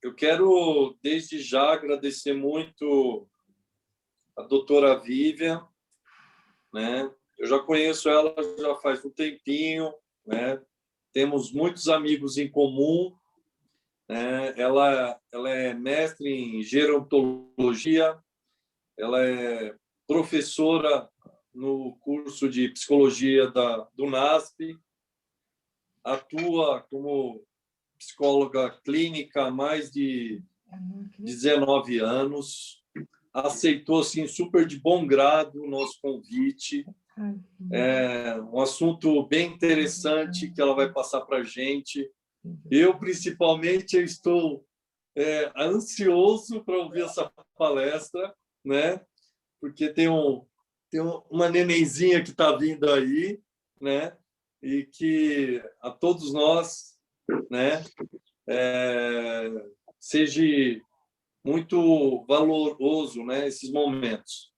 Eu quero, desde já, agradecer muito a doutora Vivian, né? Eu já conheço ela já faz um tempinho, né? Temos muitos amigos em comum, né? Ela é mestre em gerontologia, ela é professora no curso de psicologia do NASP, atua como psicóloga clínica há mais de 19 anos, aceitou assim, super de bom grado o nosso convite. É um assunto bem interessante que ela vai passar para a gente. Eu, principalmente, eu estou ansioso para ouvir essa palestra, né? Porque tem uma nenenzinha que está vindo aí, né? E que a todos nós, né? Seja muito valoroso, né? Esses momentos.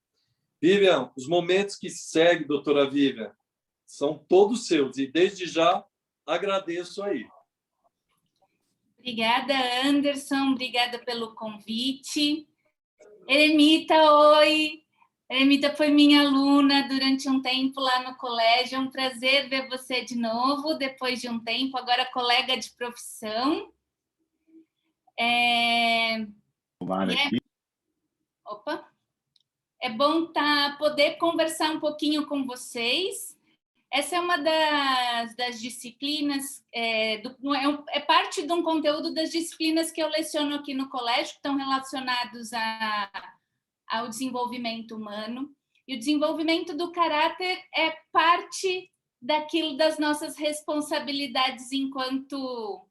Vivian, os momentos que seguem, doutora Vivian, são todos seus. E, desde já, agradeço aí. Obrigada, Anderson. Obrigada pelo convite. Eremita, oi! Eremita foi minha aluna durante um tempo lá no colégio. É um prazer ver você de novo, depois de um tempo, agora colega de profissão. Opa! É bom poder conversar um pouquinho com vocês. Essa é uma das disciplinas, é parte de um conteúdo das disciplinas que eu leciono aqui no colégio, que estão relacionados ao desenvolvimento humano. E o desenvolvimento do caráter é parte das nossas responsabilidades enquanto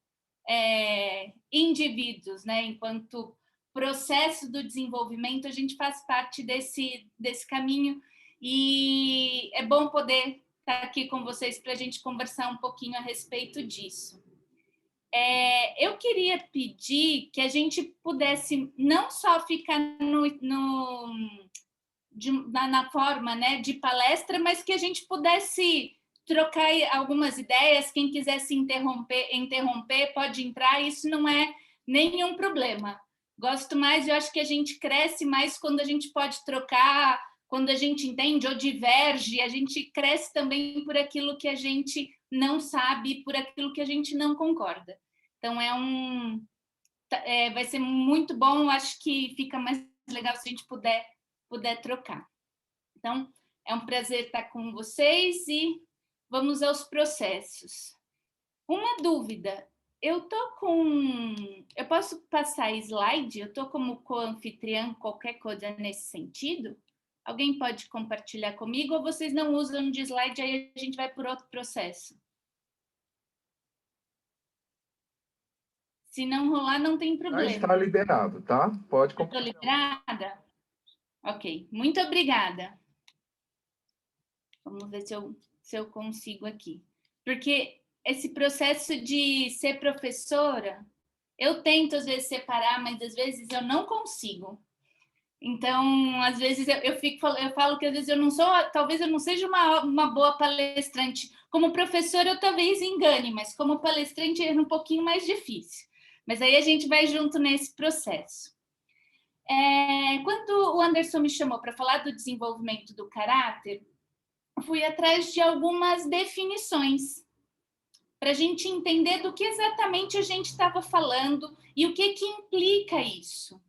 indivíduos, né? Enquanto processo do desenvolvimento, a gente faz parte desse caminho, e é bom poder estar aqui com vocês para a gente conversar um pouquinho a respeito disso. Eu queria pedir que a gente pudesse não só ficar na forma, né, de palestra, mas que a gente pudesse trocar algumas ideias. Quem quisesse interromper pode entrar, isso não é nenhum problema. Gosto mais, eu acho que a gente cresce mais quando a gente pode trocar, quando a gente entende ou diverge, a gente cresce também por aquilo que a gente não sabe, por aquilo que a gente não concorda. Então, vai ser muito bom, acho que fica mais legal se a gente puder trocar. Então, é um prazer estar com vocês e vamos aos processos. Uma dúvida, eu posso passar slide? Eu estou como co-anfitriã, qualquer coisa nesse sentido? Alguém pode compartilhar comigo ou vocês não usam de slide, aí a gente vai por outro processo? Se não rolar, não tem problema. Já está liberado, tá? Pode compartilhar. Estou liberada? Ok, muito obrigada. Vamos ver se eu consigo aqui. Porque esse processo de ser professora, eu tento, às vezes, separar, mas, às vezes, eu não consigo. Então, às vezes, eu falo que, às vezes, talvez eu não seja uma boa palestrante. Como professora, eu talvez engane, mas como palestrante é um pouquinho mais difícil. Mas aí a gente vai junto nesse processo. Quando o Anderson me chamou para falar do desenvolvimento do caráter, fui atrás de algumas definições para a gente entender do que exatamente a gente estava falando e o que implica isso.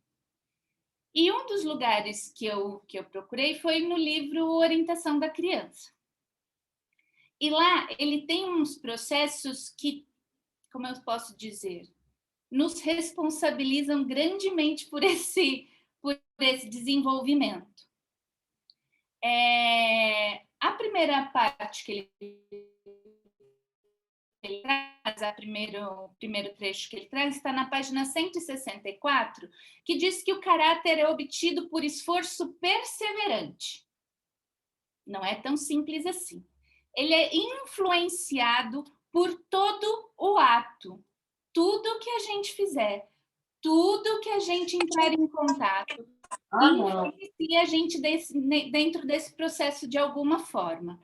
E um dos lugares que eu procurei foi no livro Orientação da Criança. E lá ele tem uns processos que, como eu posso dizer, nos responsabilizam grandemente por esse desenvolvimento. A primeira parte que ele traz, o primeiro trecho que ele traz, está na página 164, que diz que o caráter é obtido por esforço perseverante. Não é tão simples assim. Ele é influenciado por todo o ato, tudo que a gente fizer, tudo que a gente entrar em contato, influencia a gente dentro desse processo de alguma forma.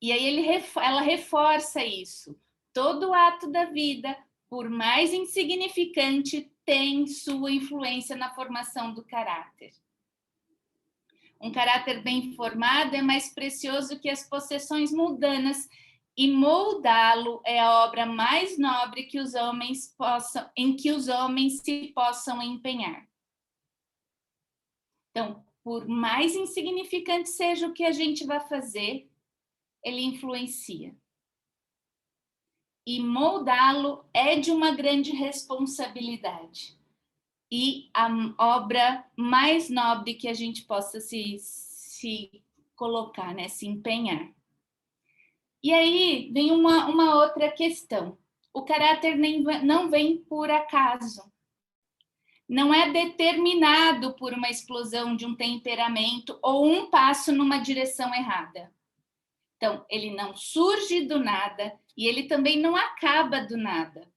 E aí ela reforça isso. Todo ato da vida, por mais insignificante, tem sua influência na formação do caráter. Um caráter bem formado é mais precioso que as possessões mundanas, e moldá-lo é a obra mais nobre que os homens em que os homens se possam empenhar. Então, por mais insignificante seja o que a gente vai fazer, ele influencia. E moldá-lo é de uma grande responsabilidade. E a obra mais nobre que a gente possa se colocar, né? Se empenhar. E aí vem uma outra questão. O caráter não vem por acaso. Não é determinado por uma explosão de um temperamento ou um passo numa direção errada. Então, ele não surge do nada e ele também não acaba do nada.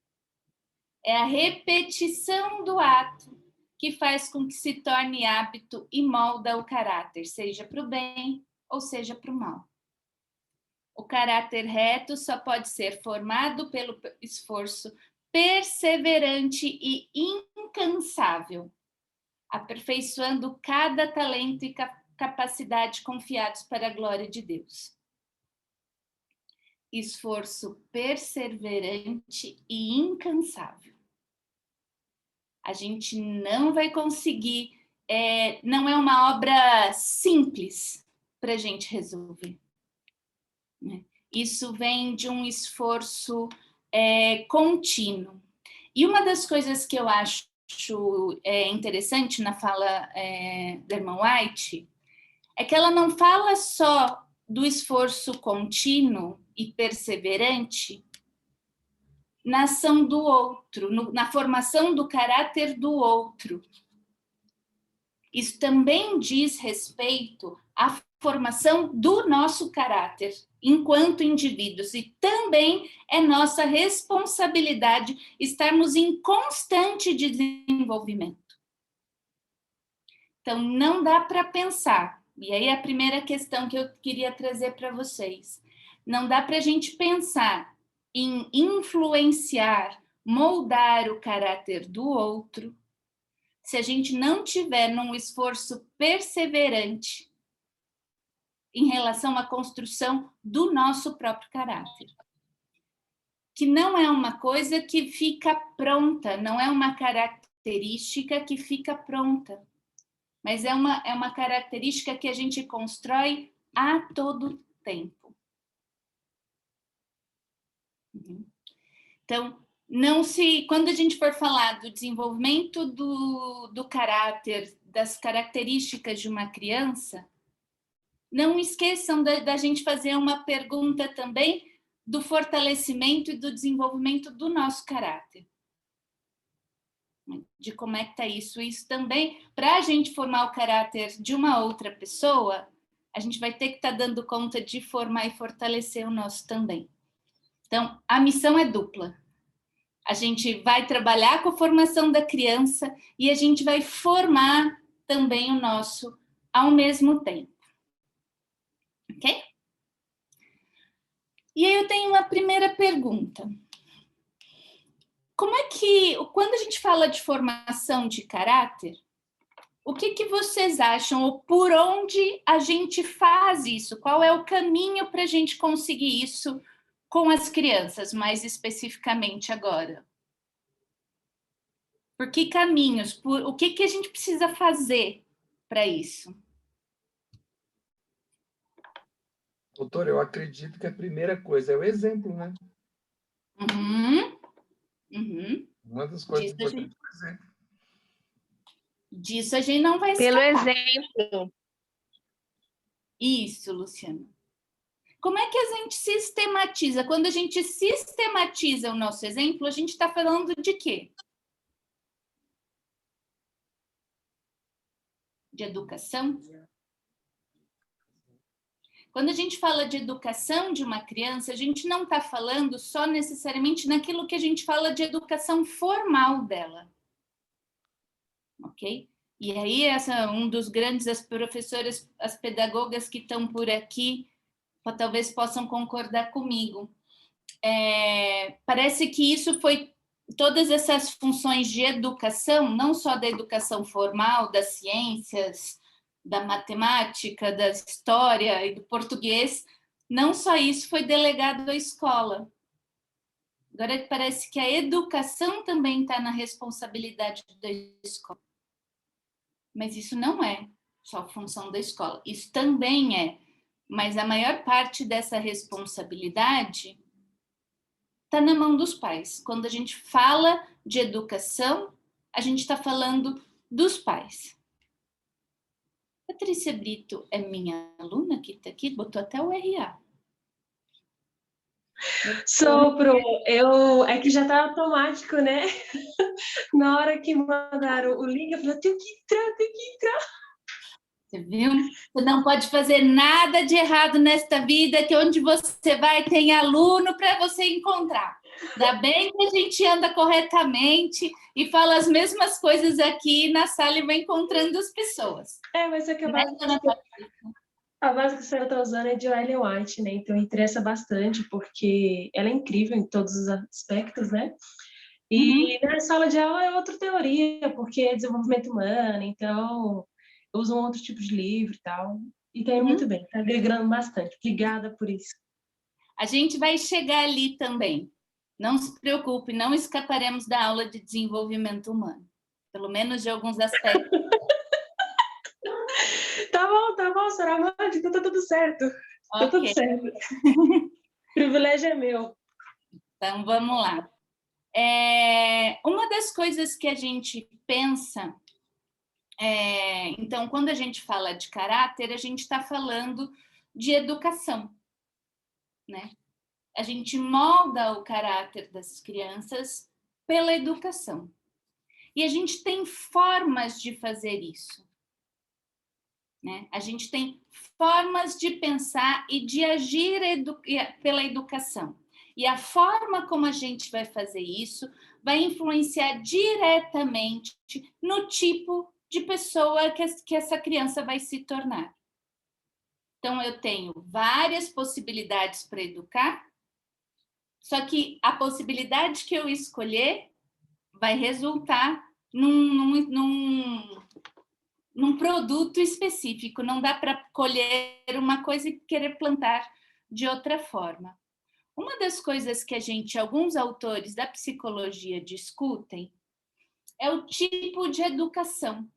É a repetição do ato que faz com que se torne hábito e molda o caráter, seja para o bem ou seja para o mal. O caráter reto só pode ser formado pelo esforço perseverante e incansável, aperfeiçoando cada talento e capacidade confiados para a glória de Deus. Esforço perseverante e incansável. A gente não vai conseguir, não é uma obra simples para a gente resolver. Né? Isso vem de um esforço contínuo. E uma das coisas que eu acho interessante na fala da irmã White é que ela não fala só do esforço contínuo e perseverante na ação do outro, na formação do caráter do outro. Isso também diz respeito à formação do nosso caráter enquanto indivíduos, e também é nossa responsabilidade estarmos em constante desenvolvimento. Então, não dá para pensar, e aí a primeira questão que eu queria trazer para vocês, não dá para a gente pensar em influenciar, moldar o caráter do outro, se a gente não tiver num esforço perseverante em relação à construção do nosso próprio caráter. Que não é uma coisa que fica pronta, não é uma característica que fica pronta, mas é uma característica que a gente constrói a todo tempo. Então, quando a gente for falar do desenvolvimento do caráter, das características de uma criança, não esqueçam da gente fazer uma pergunta também do fortalecimento e do desenvolvimento do nosso caráter. De como é que está isso. Isso também, para a gente formar o caráter de uma outra pessoa, a gente vai ter que estar dando conta de formar e fortalecer o nosso também. Então, a missão é dupla. A gente vai trabalhar com a formação da criança e a gente vai formar também o nosso ao mesmo tempo. Ok? E aí eu tenho uma primeira pergunta. Como é que, quando a gente fala de formação de caráter, o que vocês acham, ou por onde a gente faz isso? Qual é o caminho para a gente conseguir isso com as crianças, mais especificamente agora? Por que caminhos? O que a gente precisa fazer para isso? Doutor, eu acredito que a primeira coisa é o exemplo, né? Uma das coisas importantes é o exemplo. Disso a gente não vai escapar. Pelo exemplo. Isso, Luciana. Como é que a gente sistematiza? Quando a gente sistematiza o nosso exemplo, a gente está falando de quê? De educação? Quando a gente fala de educação de uma criança, a gente não está falando só necessariamente naquilo que a gente fala de educação formal dela. Ok? E aí, um dos grandes, as professoras, as pedagogas que estão por aqui, talvez possam concordar comigo. Parece que isso foi todas essas funções de educação, não só da educação formal, das ciências, da matemática, da história e do português, não só isso foi delegado à escola. Agora parece que a educação também está na responsabilidade da escola. Mas isso não é só função da escola, isso também é. Mas a maior parte dessa responsabilidade está na mão dos pais. Quando a gente fala de educação, a gente está falando dos pais. Patrícia Brito é minha aluna que está aqui, botou até o RA. Sopro, é que já está automático, né? Na hora que mandaram o link, eu falei, eu tenho que entrar. Você viu? Você não pode fazer nada de errado nesta vida, que onde você vai tem aluno para você encontrar. Ainda bem que a gente anda corretamente e fala as mesmas coisas aqui na sala e vai encontrando as pessoas. Mas é que a base que a senhora está usando é de Ellen White, né? Então interessa bastante, porque ela é incrível em todos os aspectos, né? E na sala de aula é outra teoria, porque é desenvolvimento humano, então usam outro tipo de livro e tal. E tá indo muito bem, tá agregando bastante. Obrigada por isso. A gente vai chegar ali também. Não se preocupe, não escaparemos da aula de desenvolvimento humano. Pelo menos de alguns aspectos. Tá bom, senhora Amanda, tá tudo certo. Tá tudo certo. O privilégio é meu. Então, vamos lá. Uma das coisas que a gente pensa... então, quando a gente fala de caráter, a gente está falando de educação, né? A gente molda o caráter das crianças pela educação. E a gente tem formas de fazer isso, né? A gente tem formas de pensar e de agir pela educação. E a forma como a gente vai fazer isso vai influenciar diretamente no tipo de pessoa que essa criança vai se tornar. Então, eu tenho várias possibilidades para educar, só que a possibilidade que eu escolher vai resultar num produto específico. Não dá para colher uma coisa e querer plantar de outra forma. Uma das coisas que alguns autores da psicologia discutem é o tipo de educação.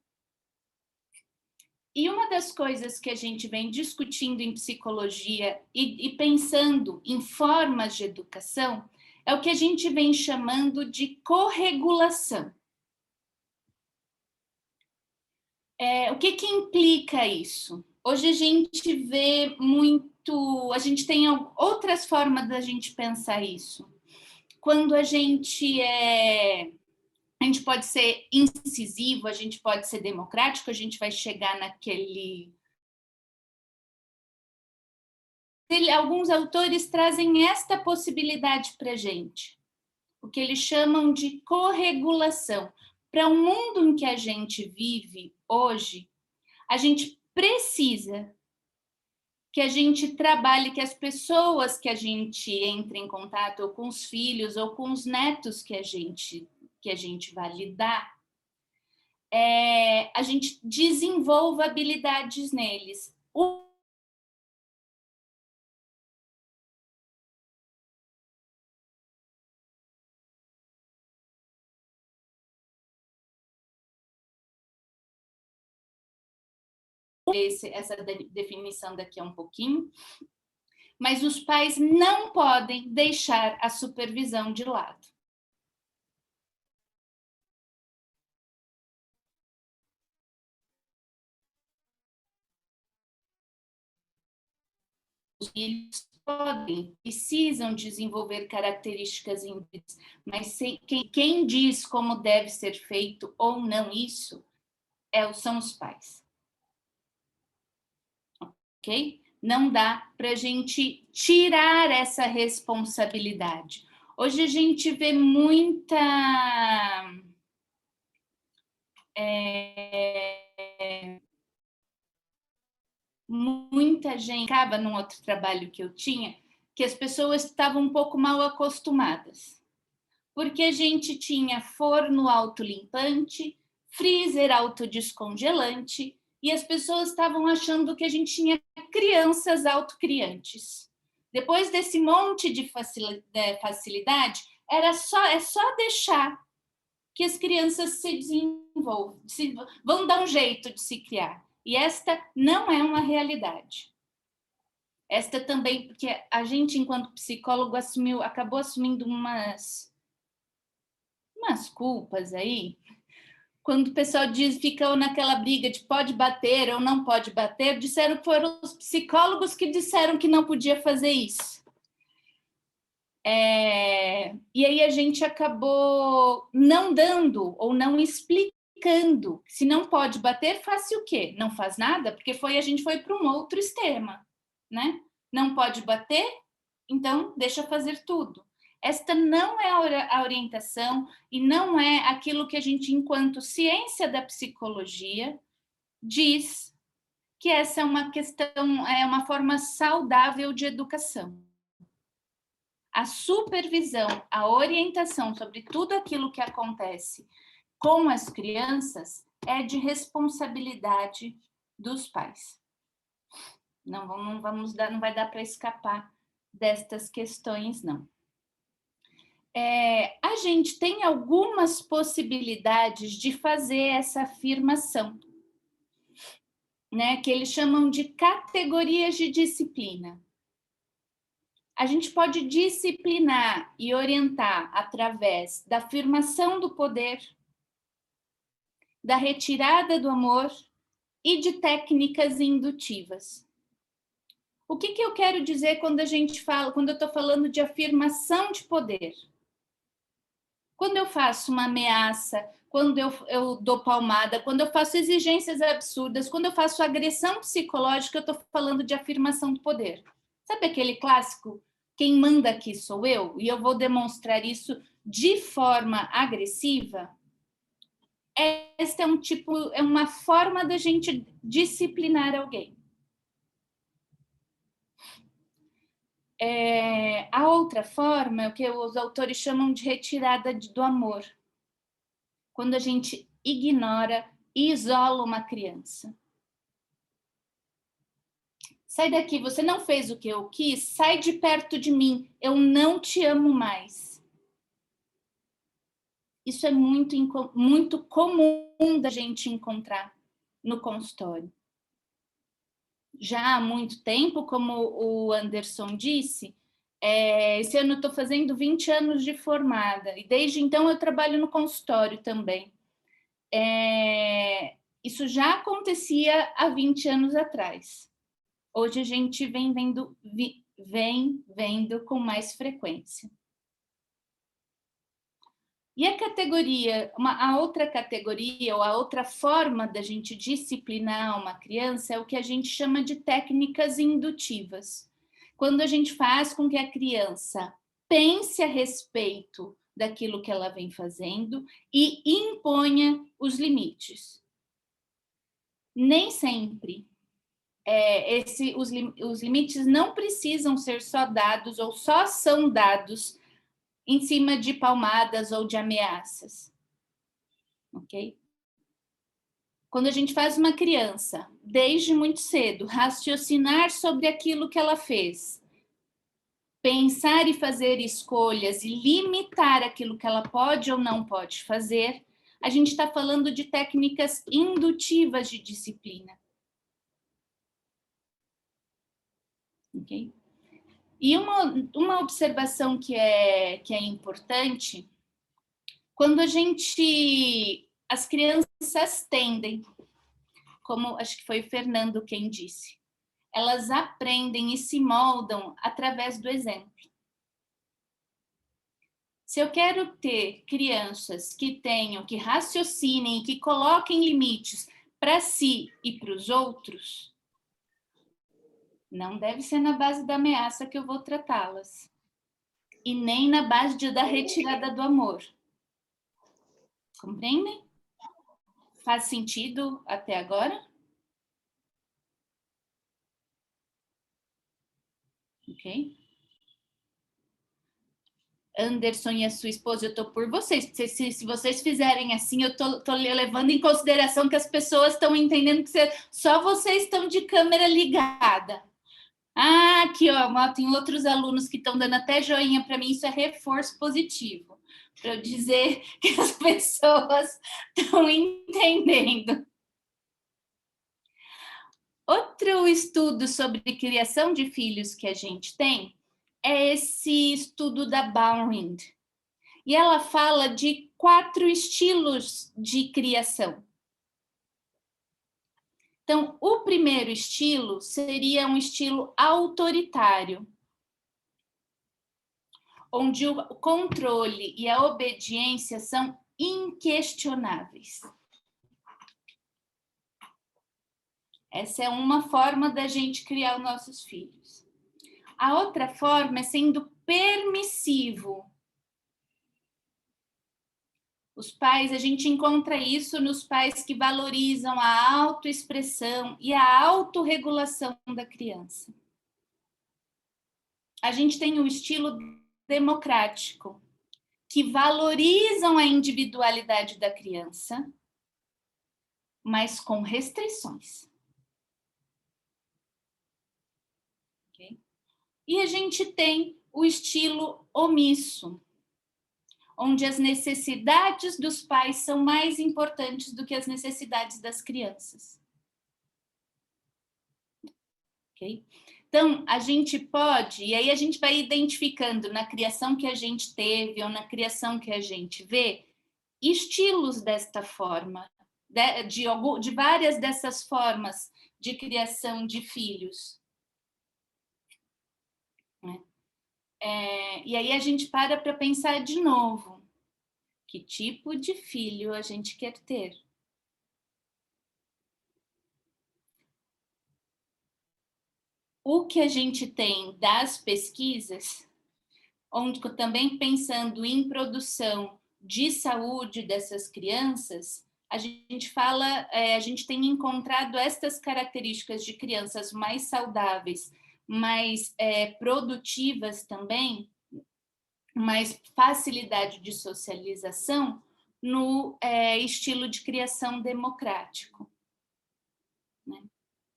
E uma das coisas que a gente vem discutindo em psicologia e pensando em formas de educação é o que a gente vem chamando de corregulação. O que implica isso? Hoje a gente vê muito, a gente tem outras formas da gente pensar isso. Quando a gente pode ser incisivo, a gente pode ser democrático, a gente vai chegar naquele... Alguns autores trazem esta possibilidade para a gente, o que eles chamam de corregulação. Para o mundo em que a gente vive hoje, a gente precisa que a gente trabalhe, que as pessoas que a gente entre em contato, ou com os filhos, ou com os netos que a gente vai lidar, a gente desenvolva habilidades neles. Essa definição daqui a um pouquinho, mas os pais não podem deixar a supervisão de lado. Os filhos precisam desenvolver características individuais, mas quem diz como deve ser feito ou não isso são os pais. Ok? Não dá para a gente tirar essa responsabilidade. Hoje a gente vê muita... muita gente acaba num outro trabalho que eu tinha, que as pessoas estavam um pouco mal acostumadas. Porque a gente tinha forno autolimpante, freezer autodescongelante, e as pessoas estavam achando que a gente tinha crianças autocriantes. Depois desse monte de facilidade, é só deixar que as crianças se desenvolvam, vão dar um jeito de se criar. E esta não é uma realidade. Esta também, porque a gente, enquanto psicólogo, acabou assumindo umas culpas aí. Quando o pessoal ficou naquela briga de pode bater ou não pode bater, disseram que foram os psicólogos que disseram que não podia fazer isso. E aí a gente acabou não dando ou não explicando. Se não pode bater, faça o quê? Não faz nada, porque a gente foi para um outro extremo, né? Não pode bater, então deixa fazer tudo. Esta não é a orientação e não é aquilo que a gente, enquanto ciência da psicologia, diz que essa é uma questão, é uma forma saudável de educação. A supervisão, a orientação sobre tudo aquilo que acontece com as crianças é de responsabilidade dos pais. Não vai dar para escapar destas questões, não. A gente tem algumas possibilidades de fazer essa afirmação, né, que eles chamam de categorias de disciplina. A gente pode disciplinar e orientar através da afirmação do poder, da retirada do amor e de técnicas indutivas. O que eu quero dizer quando eu estou falando de afirmação de poder? Quando eu faço uma ameaça, quando eu dou palmada, quando eu faço exigências absurdas, quando eu faço agressão psicológica, eu estou falando de afirmação do poder. Sabe aquele clássico? Quem manda aqui sou eu, e eu vou demonstrar isso de forma agressiva? Esta é uma forma da gente disciplinar alguém. A outra forma é o que os autores chamam de retirada do amor. Quando a gente ignora e isola uma criança. Sai daqui, você não fez o que eu quis, sai de perto de mim, eu não te amo mais. Isso é muito comum da gente encontrar no consultório. Já há muito tempo, como o Anderson disse, esse ano eu estou fazendo 20 anos de formada, e desde então eu trabalho no consultório também. Isso já acontecia há 20 anos atrás. Hoje a gente vem vendo com mais frequência. E a outra categoria, ou a outra forma da gente disciplinar uma criança é o que a gente chama de técnicas indutivas. Quando a gente faz com que a criança pense a respeito daquilo que ela vem fazendo e imponha os limites. Nem sempre. Os limites não precisam ser só dados ou só são dados em cima de palmadas ou de ameaças. Ok? Quando a gente faz uma criança, desde muito cedo, raciocinar sobre aquilo que ela fez, pensar e fazer escolhas e limitar aquilo que ela pode ou não pode fazer, a gente está falando de técnicas indutivas de disciplina. Ok? E uma observação que é importante, quando as crianças tendem, como acho que foi o Fernando quem disse, elas aprendem e se moldam através do exemplo. Se eu quero ter crianças que raciocinem, que coloquem limites para si e para os outros, não deve ser na base da ameaça que eu vou tratá-las. E nem na base da retirada do amor. Compreendem? Faz sentido até agora? Ok? Anderson e a sua esposa, eu tô por vocês. Se vocês fizerem assim, eu tô levando em consideração que as pessoas estão entendendo que só vocês estão de câmera ligada. Ah, aqui, ó, tem outros alunos que estão dando até joinha para mim, isso é reforço positivo, para eu dizer que as pessoas estão entendendo. Outro estudo sobre criação de filhos que a gente tem é esse estudo da Bauerhind. E ela fala de 4 estilos de criação. Então, o primeiro estilo seria um estilo autoritário, onde o controle e a obediência são inquestionáveis. Essa é uma forma da gente criar os nossos filhos. A outra forma é sendo permissivo. Os pais, a gente encontra isso nos pais que valorizam a autoexpressão e a autorregulação da criança. A gente tem o estilo democrático, que valorizam a individualidade da criança, mas com restrições. Okay? E a gente tem o estilo omisso, onde as necessidades dos pais são mais importantes do que as necessidades das crianças. Ok? Então, a gente pode, e aí a gente vai identificando na criação que a gente teve ou na criação que a gente vê, estilos desta forma, de várias dessas formas de criação de filhos. Né? E aí a gente para pensar de novo, que tipo de filho a gente quer ter? O que a gente tem das pesquisas, onde também pensando em produção de saúde dessas crianças, a gente fala, a gente tem encontrado estas características de crianças mais saudáveis, mais produtivas também, mais facilidade de socialização no estilo de criação democrático. Né?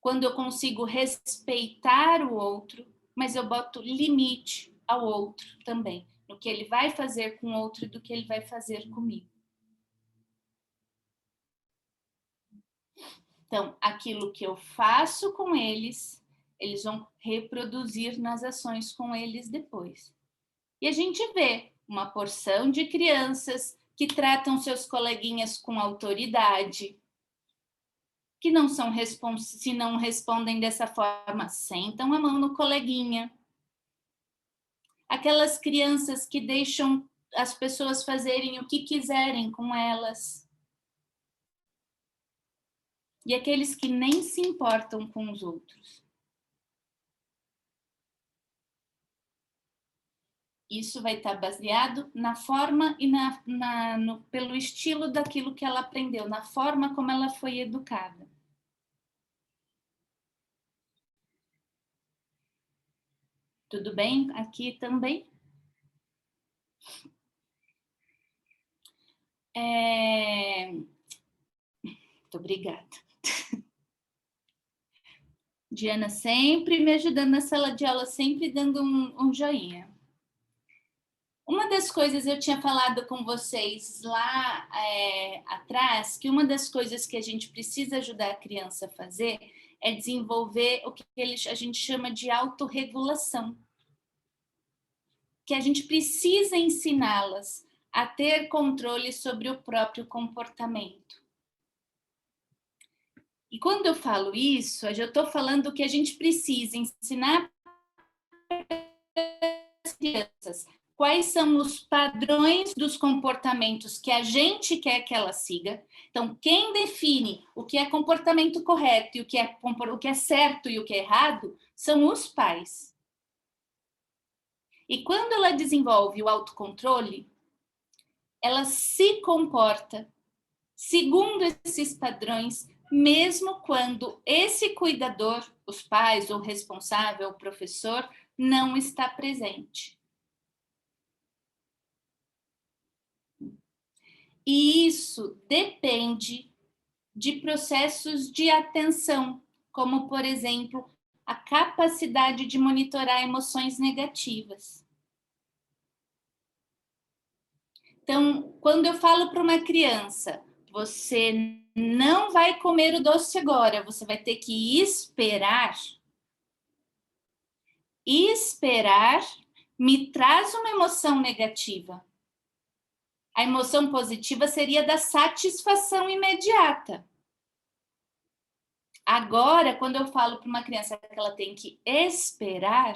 Quando eu consigo respeitar o outro, mas eu boto limite ao outro também, no que ele vai fazer com o outro e do que ele vai fazer comigo. Então, aquilo que eu faço com eles, eles vão reproduzir nas ações com eles depois. E a gente vê uma porção de crianças que tratam seus coleguinhas com autoridade, que não são se não respondem dessa forma, sentam a mão no coleguinha. Aquelas crianças que deixam as pessoas fazerem o que quiserem com elas. E aqueles que nem se importam com os outros. Isso vai estar baseado na forma e pelo estilo daquilo que ela aprendeu, na forma como ela foi educada. Tudo bem aqui também? Muito obrigada. Diana sempre me ajudando na sala de aula, sempre dando um joinha. Uma das coisas eu tinha falado com vocês lá atrás, que uma das coisas que a gente precisa ajudar a criança a fazer é desenvolver o que a gente chama de autorregulação. Que a gente precisa ensiná-las a ter controle sobre o próprio comportamento. E quando eu falo isso, eu estou falando que a gente precisa ensinar as crianças quais são os padrões dos comportamentos que a gente quer que ela siga. Então, quem define o que é comportamento correto e o que é certo e o que é errado são os pais. E quando ela desenvolve o autocontrole, ela se comporta segundo esses padrões, mesmo quando esse cuidador, os pais, ou responsável, o professor, não está presente. E isso depende de processos de atenção, como, por exemplo, a capacidade de monitorar emoções negativas. Então, quando eu falo para uma criança, você não vai comer o doce agora, você vai ter que esperar. Esperar me traz uma emoção negativa. A emoção positiva seria da satisfação imediata. Agora, quando eu falo para uma criança que ela tem que esperar,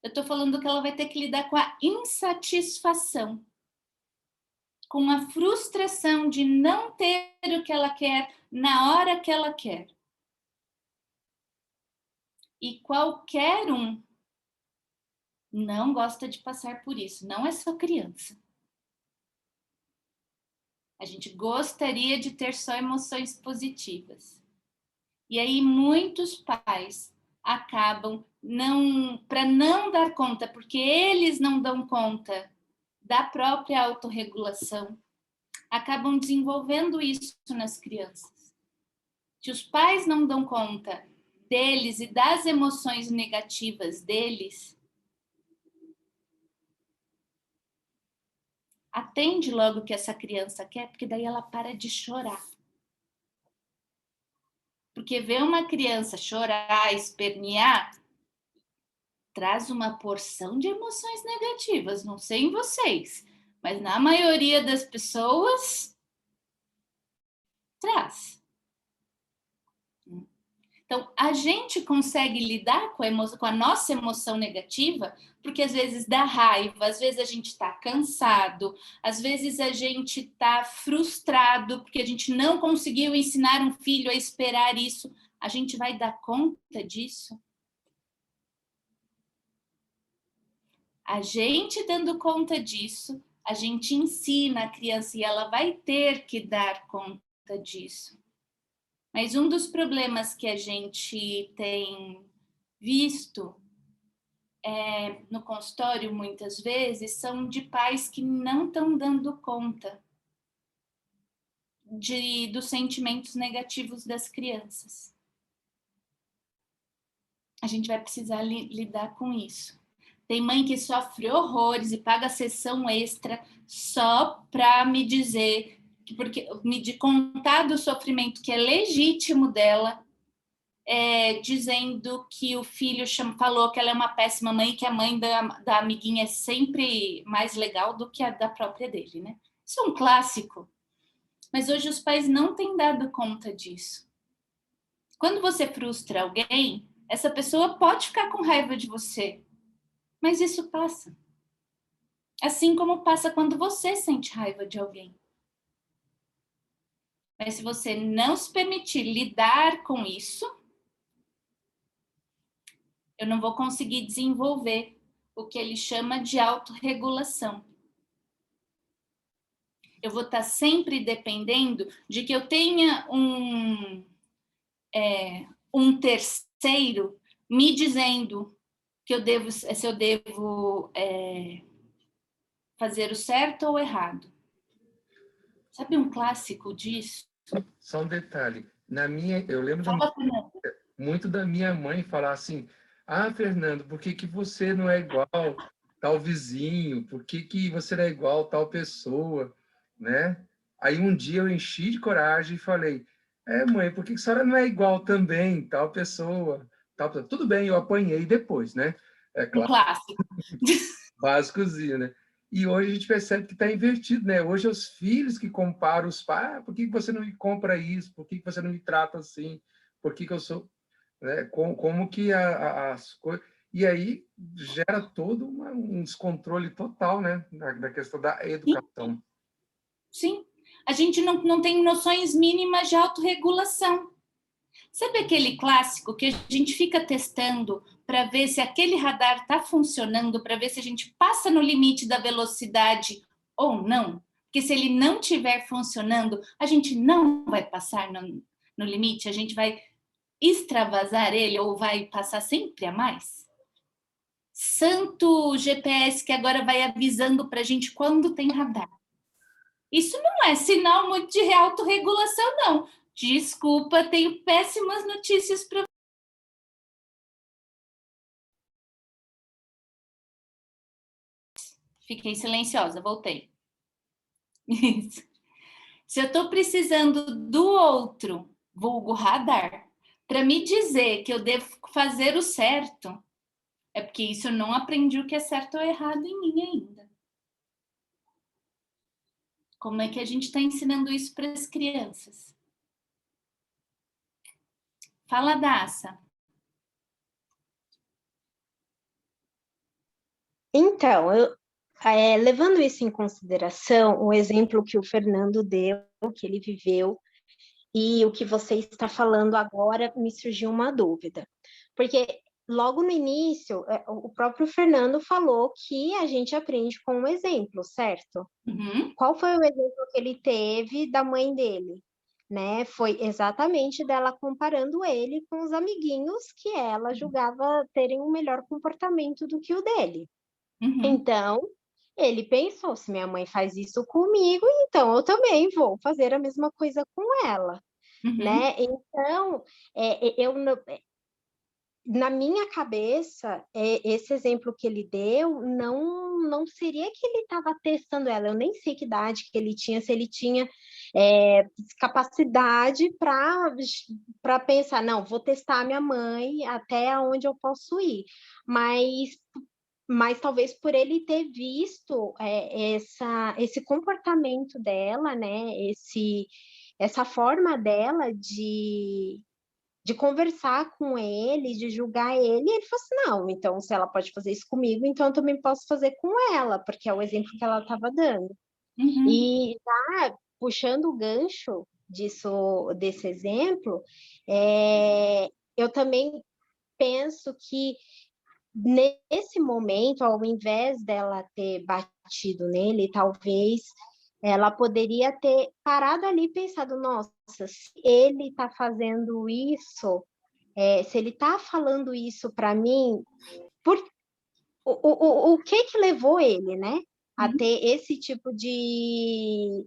eu estou falando que ela vai ter que lidar com a insatisfação, com a frustração de não ter o que ela quer na hora que ela quer. E qualquer um não gosta de passar por isso, não é só criança. A gente gostaria de ter só emoções positivas. E aí muitos pais acabam para não dar conta, porque eles não dão conta da própria autorregulação, acabam desenvolvendo isso nas crianças. Se os pais não dão conta deles e das emoções negativas deles, atende logo o que essa criança quer, porque daí ela para de chorar. Porque ver uma criança chorar, espernear, traz uma porção de emoções negativas. Não sei em vocês, mas na maioria das pessoas, traz. Então, a gente consegue lidar com a nossa emoção negativa, porque às vezes dá raiva, às vezes a gente está cansado, às vezes a gente está frustrado, porque a gente não conseguiu ensinar um filho a esperar isso. A gente vai dar conta disso? A gente dando conta disso, a gente ensina a criança e ela vai ter que dar conta disso. Mas um dos problemas que a gente tem visto no consultório, muitas vezes, são de pais que não estão dando conta dos sentimentos negativos das crianças. A gente vai precisar lidar com isso. Tem mãe que sofre horrores e paga sessão extra só para me dizer, de contar do sofrimento que é legítimo dela, dizendo que o filho falou que ela é uma péssima mãe, que a mãe da amiguinha é sempre mais legal do que a da própria dele, né? Isso é um clássico. Mas hoje os pais não têm dado conta disso. Quando você frustra alguém, essa pessoa pode ficar com raiva de você, mas isso passa. Assim como passa quando você sente raiva de alguém. Mas se você não se permitir lidar com isso, eu não vou conseguir desenvolver o que ele chama de autorregulação. Eu vou estar sempre dependendo de que eu tenha um terceiro me dizendo que se eu devo fazer o certo ou o errado. Sabe um clássico disso? Só um detalhe. Eu lembro muito da minha mãe falar assim: ah, Fernando, por que você não é igual tal vizinho? Por que você não é igual tal pessoa? Né? Aí um dia eu enchi de coragem e falei: mãe, por que a senhora não é igual também tal pessoa? Tudo bem, eu apanhei depois, né? É claro. Um clássico. Básicozinho, né? E hoje a gente percebe que está invertido, né? Hoje é os filhos que comparam os pais. Ah, por que você não me compra isso? Por que você não me trata assim? Por que eu sou... Né? Como que as coisas... E aí gera todo um descontrole total, né? Da questão da educação. Sim. A gente não tem noções mínimas de autorregulação. Sabe aquele clássico que a gente fica testando para ver se aquele radar está funcionando, para ver se a gente passa no limite da velocidade ou não? Porque se ele não estiver funcionando, a gente não vai passar no limite, a gente vai extravasar ele ou vai passar sempre a mais? santo GPS que agora vai avisando para a gente quando tem radar. Isso não é sinal muito de autorregulação, não. Desculpa, tenho péssimas notícias para Fiquei silenciosa, voltei. Isso. Se eu estou precisando do outro, vulgo radar, para me dizer que eu devo fazer o certo, é porque isso eu não aprendi o que é certo ou errado em mim ainda. Como é que a gente está ensinando isso para as crianças? Fala, Daça. Então, levando isso em consideração, o exemplo que o Fernando deu, que ele viveu, e o que você está falando agora, me surgiu uma dúvida. Porque logo no início, o próprio Fernando falou que a gente aprende com um exemplo, certo? Uhum. Qual foi o exemplo que ele teve da mãe dele? Né? Foi exatamente dela comparando ele com os amiguinhos que ela julgava terem um melhor comportamento do que o dele. Uhum. Então, ele pensou, se minha mãe faz isso comigo, então eu também vou fazer a mesma coisa com ela, né? Então, na minha cabeça, esse exemplo que ele deu, não seria que ele estava testando ela, eu nem sei que idade que ele tinha, se ele tinha capacidade para pensar, não, vou testar a minha mãe até onde eu posso ir, mas talvez por ele ter visto esse comportamento dela, né, essa forma dela de conversar com ele, de julgar ele, e ele falou assim, não, então se ela pode fazer isso comigo, então eu também posso fazer com ela, porque é o exemplo que ela estava dando. Uhum. E puxando o gancho desse exemplo, eu também penso que nesse momento, ao invés dela ter batido nele, talvez ela poderia ter parado ali e pensado, nossa, se ele está fazendo isso, se ele está falando isso para mim, o que levou ele, né, a ter esse tipo de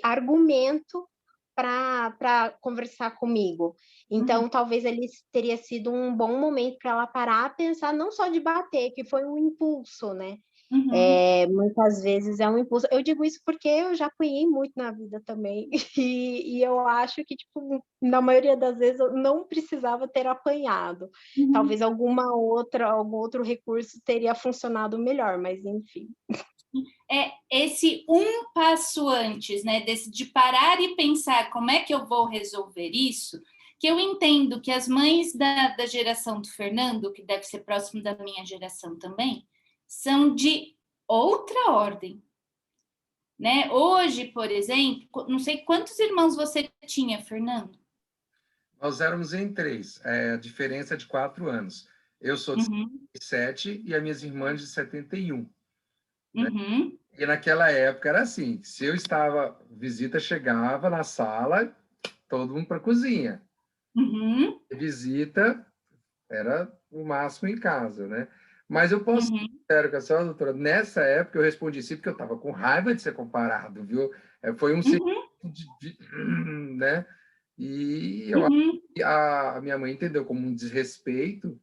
argumento para conversar comigo. Então, talvez ele teria sido um bom momento para ela parar, pensar não só de bater, que foi um impulso, né? Muitas vezes é um impulso. Eu digo isso porque eu já apanhei muito na vida também, e eu acho que, tipo, na maioria das vezes eu não precisava ter apanhado. Talvez algum outro recurso teria funcionado melhor, mas enfim. Esse um passo antes, né, de parar e pensar como é que eu vou resolver isso, que eu entendo que as mães da geração do Fernando, que deve ser próximo da minha geração também, são de outra ordem. Né? Hoje, por exemplo, não sei quantos irmãos você tinha, Fernando? Nós éramos em 3, a diferença é de 4 anos. Eu sou de 77 e as minhas irmãs de 71. Né? E naquela época era assim, se eu estava, visita chegava na sala, todo mundo para a cozinha. Visita era o máximo em casa, né? Mas eu posso ser sincero com a senhora, doutora, nessa época eu respondi sim, porque eu estava com raiva de ser comparado, viu? Foi um né? E eu acho que a minha mãe entendeu como um desrespeito,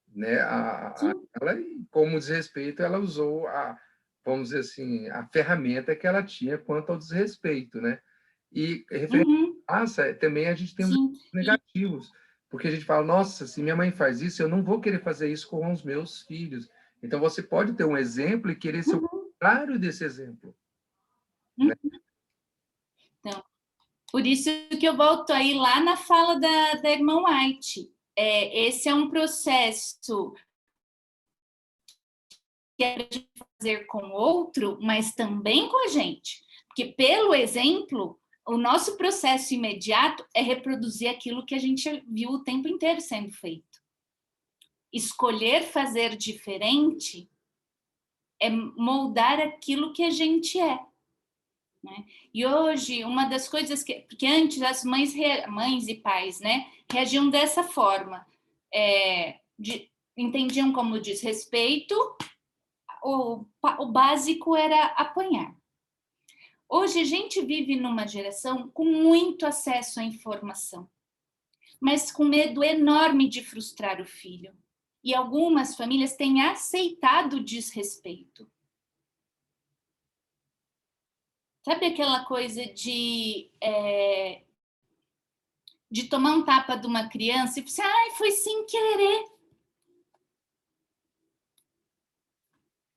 né? Ela, como desrespeito, ela usou vamos dizer assim, a ferramenta que ela tinha quanto ao desrespeito, né? E referente à raça, também a gente tem os negativos, porque a gente fala, nossa, se minha mãe faz isso, eu não vou querer fazer isso com os meus filhos. Então, você pode ter um exemplo e querer ser o contrário desse exemplo. Né? Então, por isso que eu volto aí lá na fala da irmã White. Esse é um processo que é para fazer com o outro, mas também com a gente. Porque, pelo exemplo, o nosso processo imediato é reproduzir aquilo que a gente viu o tempo inteiro sendo feito. Escolher fazer diferente é moldar aquilo que a gente é. Né? E hoje, uma das coisas porque antes as mães e pais, né, reagiam dessa forma, entendiam como desrespeito, o básico era apanhar. Hoje a gente vive numa geração com muito acesso à informação, mas com medo enorme de frustrar o filho. E algumas famílias têm aceitado o desrespeito. Sabe aquela coisa de tomar um tapa de uma criança e pensar, ai, foi sem querer.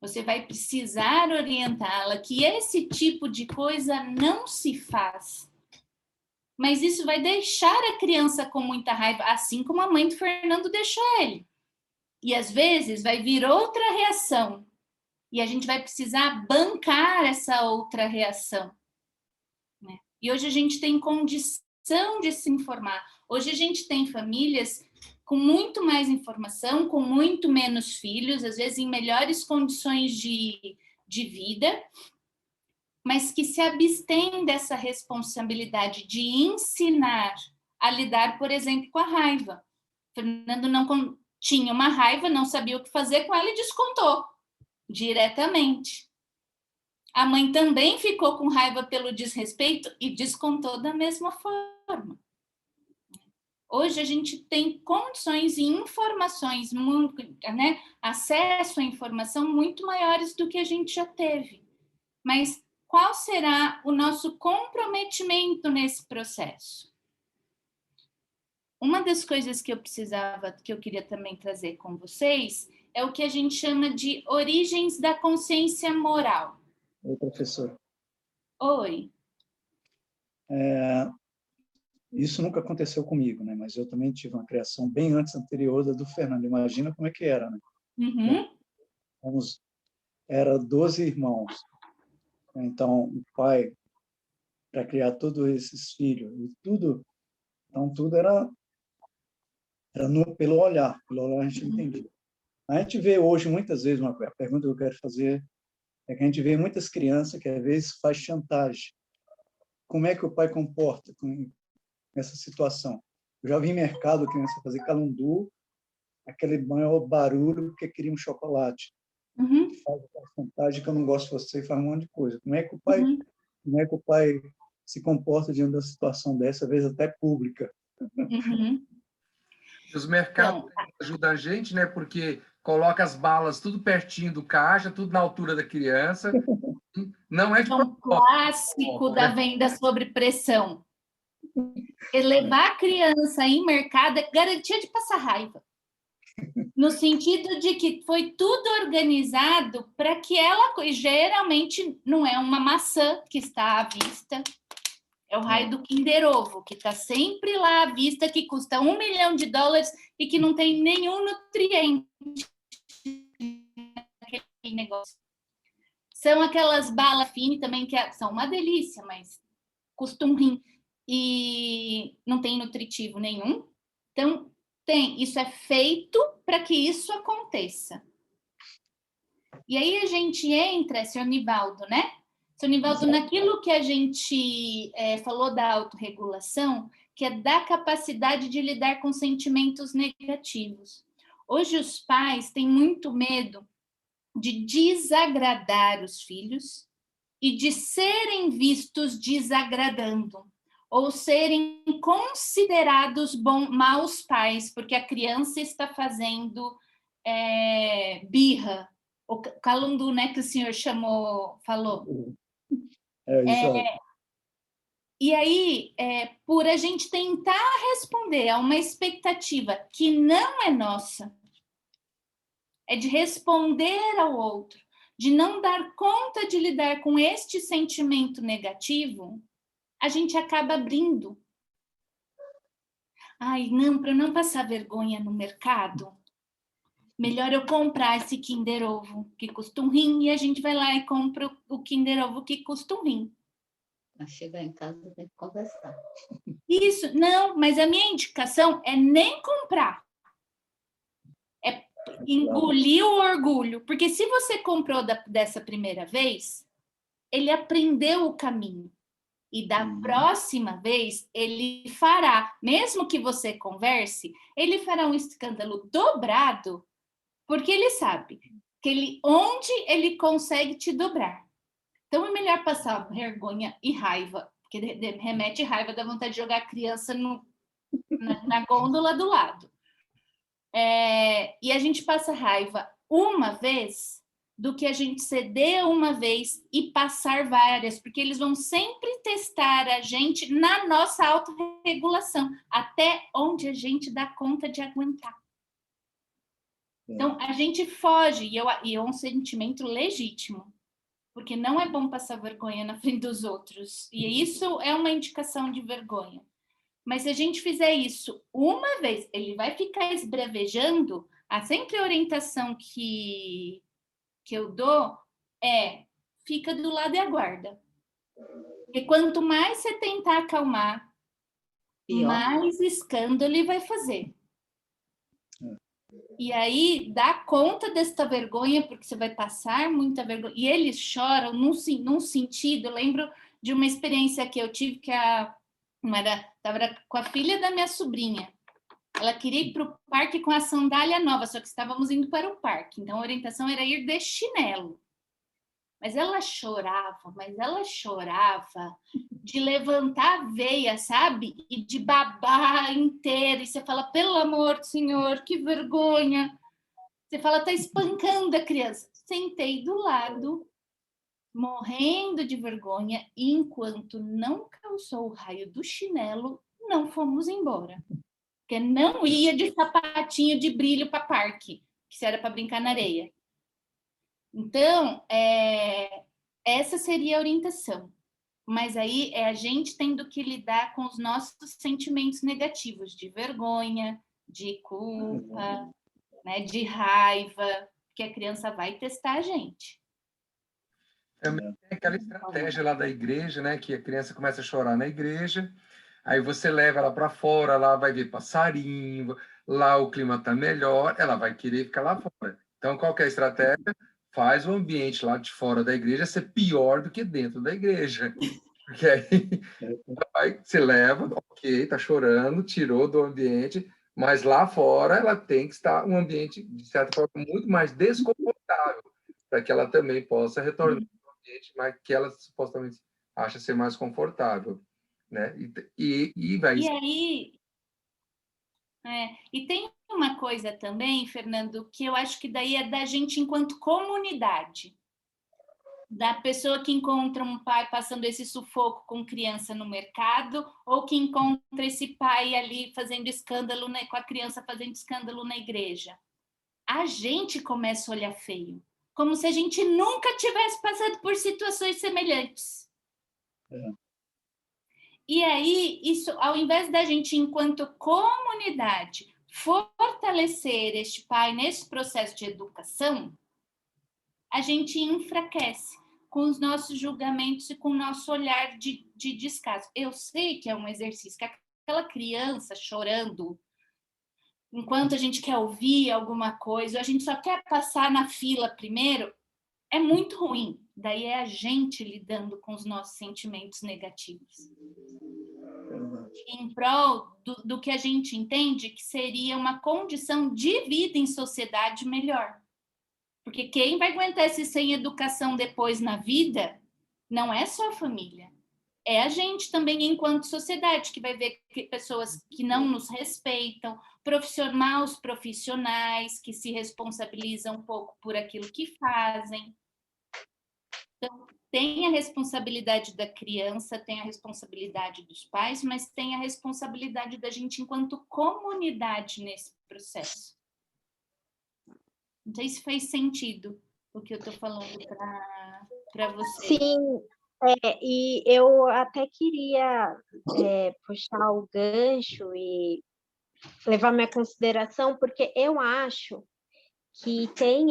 Você vai precisar orientá-la que esse tipo de coisa não se faz. Mas isso vai deixar a criança com muita raiva, assim como a mãe do Fernando deixou ele. E às vezes vai vir outra reação. E a gente vai precisar bancar essa outra reação. Né? E hoje a gente tem condição de se informar. Hoje a gente tem famílias com muito mais informação, com muito menos filhos, às vezes em melhores condições de vida, mas que se abstêm dessa responsabilidade de ensinar a lidar, por exemplo, com a raiva. Fernando não tinha uma raiva, não sabia o que fazer com ela e descontou diretamente. A mãe também ficou com raiva pelo desrespeito e descontou da mesma forma. Hoje a gente tem condições e informações, né, acesso à informação muito maiores do que a gente já teve. Mas qual será o nosso comprometimento nesse processo? Uma das coisas que eu queria também trazer com vocês, é o que a gente chama de origens da consciência moral. Oi, professor. Oi. Isso nunca aconteceu comigo, né? Mas eu também tive uma criação bem anterior da do Fernando. Imagina como é que era, né? Uhum. Era 12 irmãos. Então, o pai, para criar todos esses filhos, então tudo era pelo olhar a gente entendia. A gente vê hoje, muitas vezes, a pergunta que eu quero fazer é que a gente vê muitas crianças que, às vezes, faz chantagem. Como é que o pai comporta nessa situação? Eu já vi em mercado a criança fazer calundu, aquele maior barulho porque queria um chocolate. Uhum. Faz aquela chantagem que eu não gosto de você e faz um monte de coisa. Como é que o pai se comporta diante da situação dessa, às vezes até pública? Uhum. Os mercados ajudam a gente, né? Porque coloca as balas tudo pertinho do caixa, tudo na altura da criança. Não é de um clássico da venda sob pressão. Levar a criança em mercado é garantia de passar raiva. No sentido de que foi tudo organizado para que ela... Geralmente não é uma maçã que está à vista, é o raio do Kinder Ovo, que está sempre lá à vista, que custa $1 milhão e que não tem nenhum nutriente naquele negócio. São aquelas balas finas também, que são uma delícia, mas custam um rim e não tem nutritivo nenhum. Então, isso é feito para que isso aconteça. E aí a gente entra, Sr. Nivaldo, né? Sr. Nivaldo, naquilo que a gente falou da autorregulação, que é da capacidade de lidar com sentimentos negativos. Hoje os pais têm muito medo de desagradar os filhos e de serem vistos desagradando, ou serem considerados maus pais, porque a criança está fazendo birra, o calundu, né, que o senhor falou. E aí, por a gente tentar responder a uma expectativa que não é nossa, é de responder ao outro, de não dar conta de lidar com este sentimento negativo, a gente acaba abrindo. Ai, não, para não passar vergonha no mercado, melhor eu comprar esse Kinder Ovo, que custa um rim, e a gente vai lá e compra o Kinder Ovo que custa um rim. Mas chegar em casa tem que conversar. Isso, não, mas a minha indicação é nem comprar. É engolir o orgulho. Porque se você comprou dessa primeira vez, ele aprendeu o caminho. E da próxima vez, ele fará, mesmo que você converse, ele fará um escândalo dobrado Porque ele sabe que onde ele consegue te dobrar. Então, é melhor passar vergonha e raiva, porque remete raiva, dá vontade de jogar a criança na gôndola do lado. E a gente passa raiva uma vez do que a gente ceder uma vez e passar várias, porque eles vão sempre testar a gente na nossa autorregulação, até onde a gente dá conta de aguentar. Então, a gente foge, e é um sentimento legítimo, porque não é bom passar vergonha na frente dos outros, e isso é uma indicação de vergonha. Mas se a gente fizer isso uma vez, ele vai ficar esbravejando. Sempre a orientação que eu dou fica do lado e aguarda. Porque quanto mais você tentar acalmar, mais escândalo ele vai fazer. E aí, dá conta desta vergonha, porque você vai passar muita vergonha. E eles choram num sentido. Eu lembro de uma experiência que eu tive, que estava com a filha da minha sobrinha. Ela queria ir para o parque com a sandália nova, só que estávamos indo para o parque. Então, a orientação era ir de chinelo. Mas ela chorava de levantar a veia, sabe? E de babar inteira. E você fala, pelo amor do Senhor, que vergonha. Você fala, tá espancando a criança. Sentei do lado, morrendo de vergonha, e enquanto não causou o raio do chinelo, não fomos embora. Porque não ia de sapatinho de brilho para parque, que era para brincar na areia. Então, essa seria a orientação. Mas aí é a gente tendo que lidar com os nossos sentimentos negativos, de vergonha, de culpa, né, de raiva, que a criança vai testar a gente. Também tem aquela estratégia lá da igreja, né, que a criança começa a chorar na igreja, aí você leva ela para fora, lá vai ver passarinho, lá o clima está melhor, ela vai querer ficar lá fora. Então, qual que é a estratégia? Faz o ambiente lá de fora da igreja ser pior do que dentro da igreja. Porque aí você leva, ok, está chorando, tirou do ambiente, mas lá fora ela tem que estar um ambiente, de certa forma, muito mais desconfortável, para que ela também possa retornar ao ambiente mas que ela supostamente acha ser mais confortável. Né? E vai... E aí... E tem uma coisa também, Fernando, que eu acho que daí é da gente enquanto comunidade. Da pessoa que encontra um pai passando esse sufoco com criança no mercado, ou que encontra esse pai ali fazendo escândalo, né, com a criança fazendo escândalo na igreja. A gente começa a olhar feio, como se a gente nunca tivesse passado por situações semelhantes. E aí, isso, ao invés da gente, enquanto comunidade, fortalecer este pai nesse processo de educação, a gente enfraquece com os nossos julgamentos e com o nosso olhar de descaso. Eu sei que é um exercício, que aquela criança chorando, enquanto a gente quer ouvir alguma coisa, a gente só quer passar na fila primeiro, é muito ruim. Daí é a gente lidando com os nossos sentimentos negativos. Em prol do que a gente entende que seria uma condição de vida em sociedade melhor. Porque quem vai aguentar esse sem educação depois na vida não é só a família. É a gente também enquanto sociedade, que vai ver pessoas que não nos respeitam, profissionais que se responsabilizam um pouco por aquilo que fazem. Então, tem a responsabilidade da criança, tem a responsabilidade dos pais, mas tem a responsabilidade da gente enquanto comunidade nesse processo. Não sei se faz sentido o que eu estou falando para você. Sim, e eu até queria puxar o gancho e levar minha consideração, porque eu acho que tem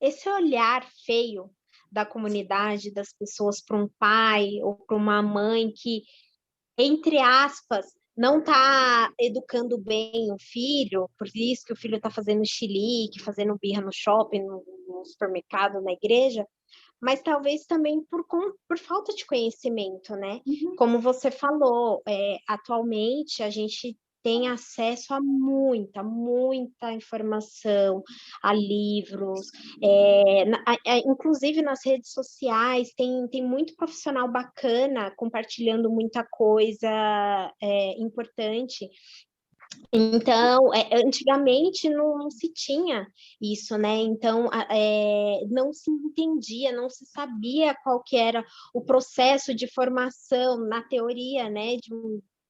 esse olhar feio da comunidade, das pessoas para um pai ou para uma mãe que, entre aspas, não está educando bem o filho, por isso que o filho está fazendo chilique, fazendo birra no shopping, no supermercado, na igreja, mas talvez também por falta de conhecimento, né? Como você falou, atualmente a gente tem acesso a muita informação, a livros, inclusive nas redes sociais, tem muito profissional bacana compartilhando muita coisa importante. Então, antigamente não se tinha isso, né? Então, não se entendia, não se sabia qual que era o processo de formação na teoria, né?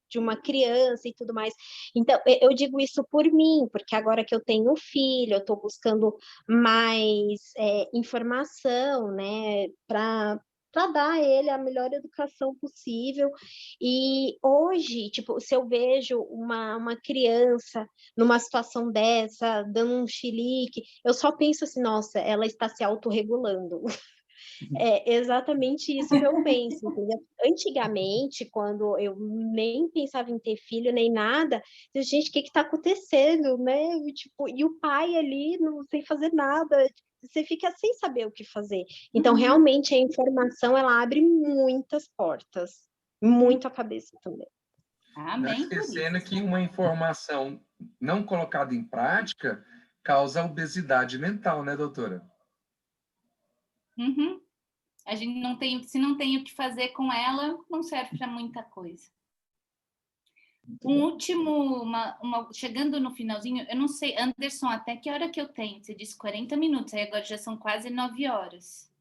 De uma criança e tudo mais. Então, eu digo isso por mim, porque agora que eu tenho filho, eu estou buscando mais informação, né? Para dar a ele a melhor educação possível. E hoje, tipo, se eu vejo uma criança numa situação dessa, dando um chilique, eu só penso assim, nossa, ela está se autorregulando. É exatamente isso que eu penso, entendeu? Antigamente, quando eu nem pensava em ter filho nem nada, eu, gente, o que está acontecendo, né? Tipo, e o pai ali não sem fazer nada, você fica sem saber o que fazer. Então, realmente, a informação, ela abre muitas portas, muito a cabeça também. Amém. Esquecendo que uma informação não colocada em prática causa obesidade mental, né, doutora? Uhum. A gente não tem, se não tem o que fazer com ela, não serve para muita coisa. Um último, chegando no finalzinho, eu não sei, Anderson, até que hora que eu tenho? Você disse 40 minutos, aí agora já são quase 9 horas.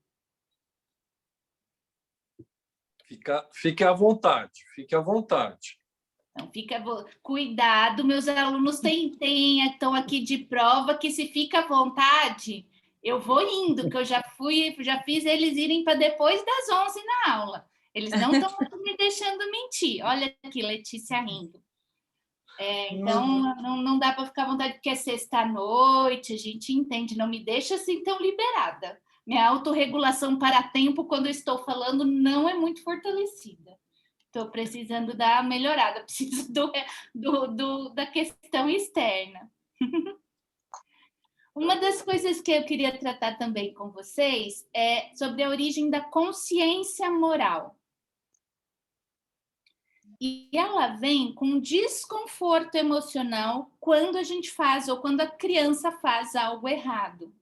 Fique à vontade, fique à vontade. Então, cuidado, meus alunos estão aqui de prova que se fica à vontade, eu vou indo, que eu já fiz eles irem para depois das 11 na aula. Eles não estão me deixando mentir. Olha aqui, Letícia rindo. Então, não dá para ficar à vontade, porque é sexta-noite, a gente entende, não me deixa assim tão liberada. Minha autorregulação para tempo, quando eu estou falando, não é muito fortalecida. Estou precisando dar uma melhorada, preciso da questão externa. Uma das coisas que eu queria tratar também com vocês é sobre a origem da consciência moral. E ela vem com desconforto emocional quando a gente faz ou quando a criança faz algo errado.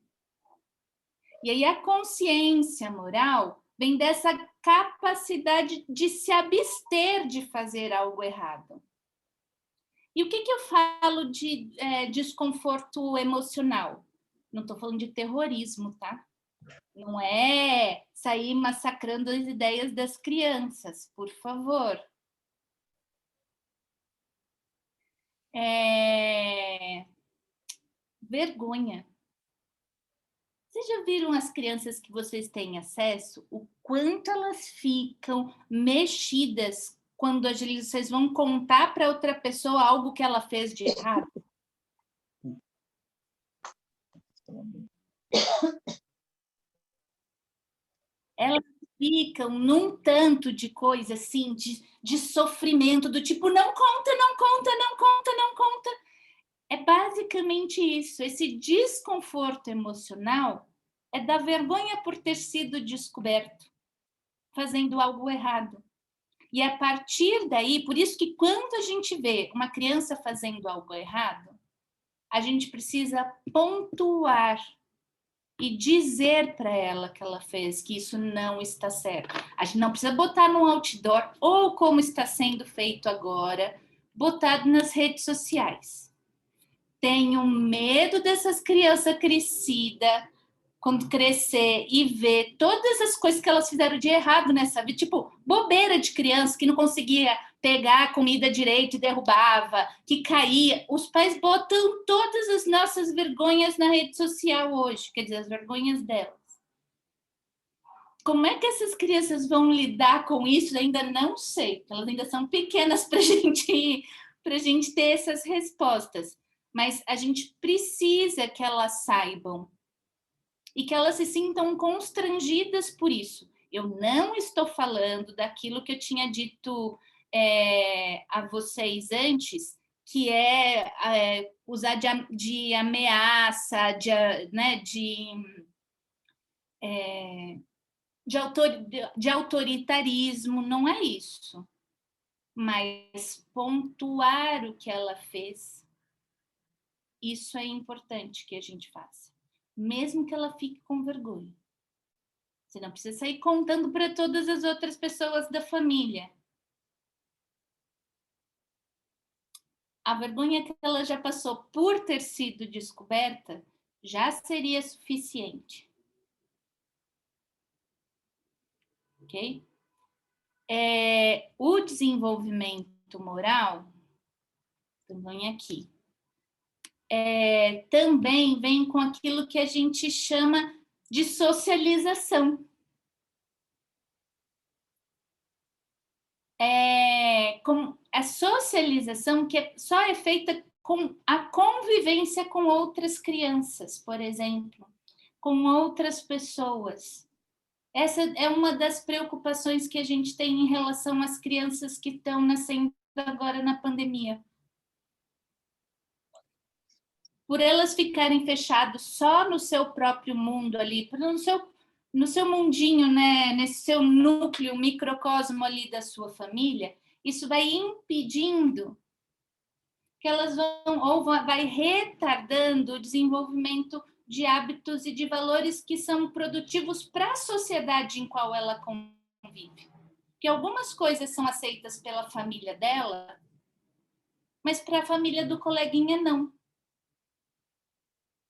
E aí a consciência moral vem dessa capacidade de se abster de fazer algo errado. E o que eu falo de desconforto emocional? Não estou falando de terrorismo, tá? Não é sair massacrando as ideias das crianças, por favor. Vergonha. Vocês já viram as crianças que vocês têm acesso? O quanto elas ficam mexidas quando vocês vão contar para outra pessoa algo que ela fez de errado? Elas ficam num tanto de coisa assim, de sofrimento, do tipo, não conta, não conta, não conta, não conta. É basicamente isso. Esse desconforto emocional é da vergonha por ter sido descoberto, fazendo algo errado. E a partir daí, por isso que quando a gente vê uma criança fazendo algo errado, a gente precisa pontuar e dizer para ela que ela fez, que isso não está certo. A gente não precisa botar no outdoor, ou como está sendo feito agora, botar nas redes sociais. Tenho medo dessas crianças crescidas, quando crescer e ver todas as coisas que elas fizeram de errado nessa vida, tipo, bobeira de criança que não conseguia pegar a comida direito e derrubava, que caía. Os pais botam todas as nossas vergonhas na rede social hoje, quer dizer, as vergonhas delas. Como é que essas crianças vão lidar com isso? Ainda não sei, porque elas ainda são pequenas para a gente ter essas respostas. Mas a gente precisa que elas saibam e que elas se sintam constrangidas por isso. Eu não estou falando daquilo que eu tinha dito a vocês antes, que usar de ameaça, de autoritarismo, não é isso. mas pontuar o que ela fez, isso é importante que a gente faça, mesmo que ela fique com vergonha. Você não precisa sair contando para todas as outras pessoas da família. A vergonha que ela já passou por ter sido descoberta já seria suficiente. Ok? O desenvolvimento moral, também aqui, também vem com aquilo que a gente chama de socialização. Com a socialização que só é feita com a convivência com outras crianças, por exemplo, com outras pessoas. Essa é uma das preocupações que a gente tem em relação às crianças que estão nascendo agora na pandemia. Por elas ficarem fechadas só no seu próprio mundo ali, no seu mundinho, né, nesse seu núcleo, microcosmo ali da sua família, isso vai impedindo que elas vai retardando o desenvolvimento de hábitos e de valores que são produtivos para a sociedade em qual ela convive. Porque algumas coisas são aceitas pela família dela, mas para a família do coleguinha não.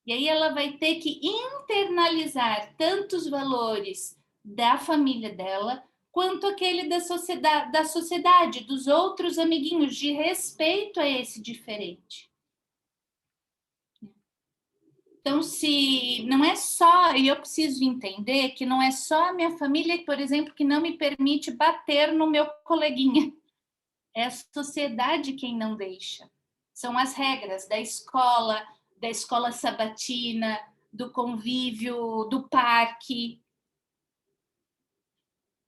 E aí ela vai ter que internalizar tantos valores da família dela, quanto aquele da sociedade, dos outros amiguinhos, de respeito a esse diferente. Então, se não é só, e eu preciso entender que não é só a minha família, por exemplo, que não me permite bater no meu coleguinha. É a sociedade quem não deixa. São as regras da escola sabatina, do convívio, do parque.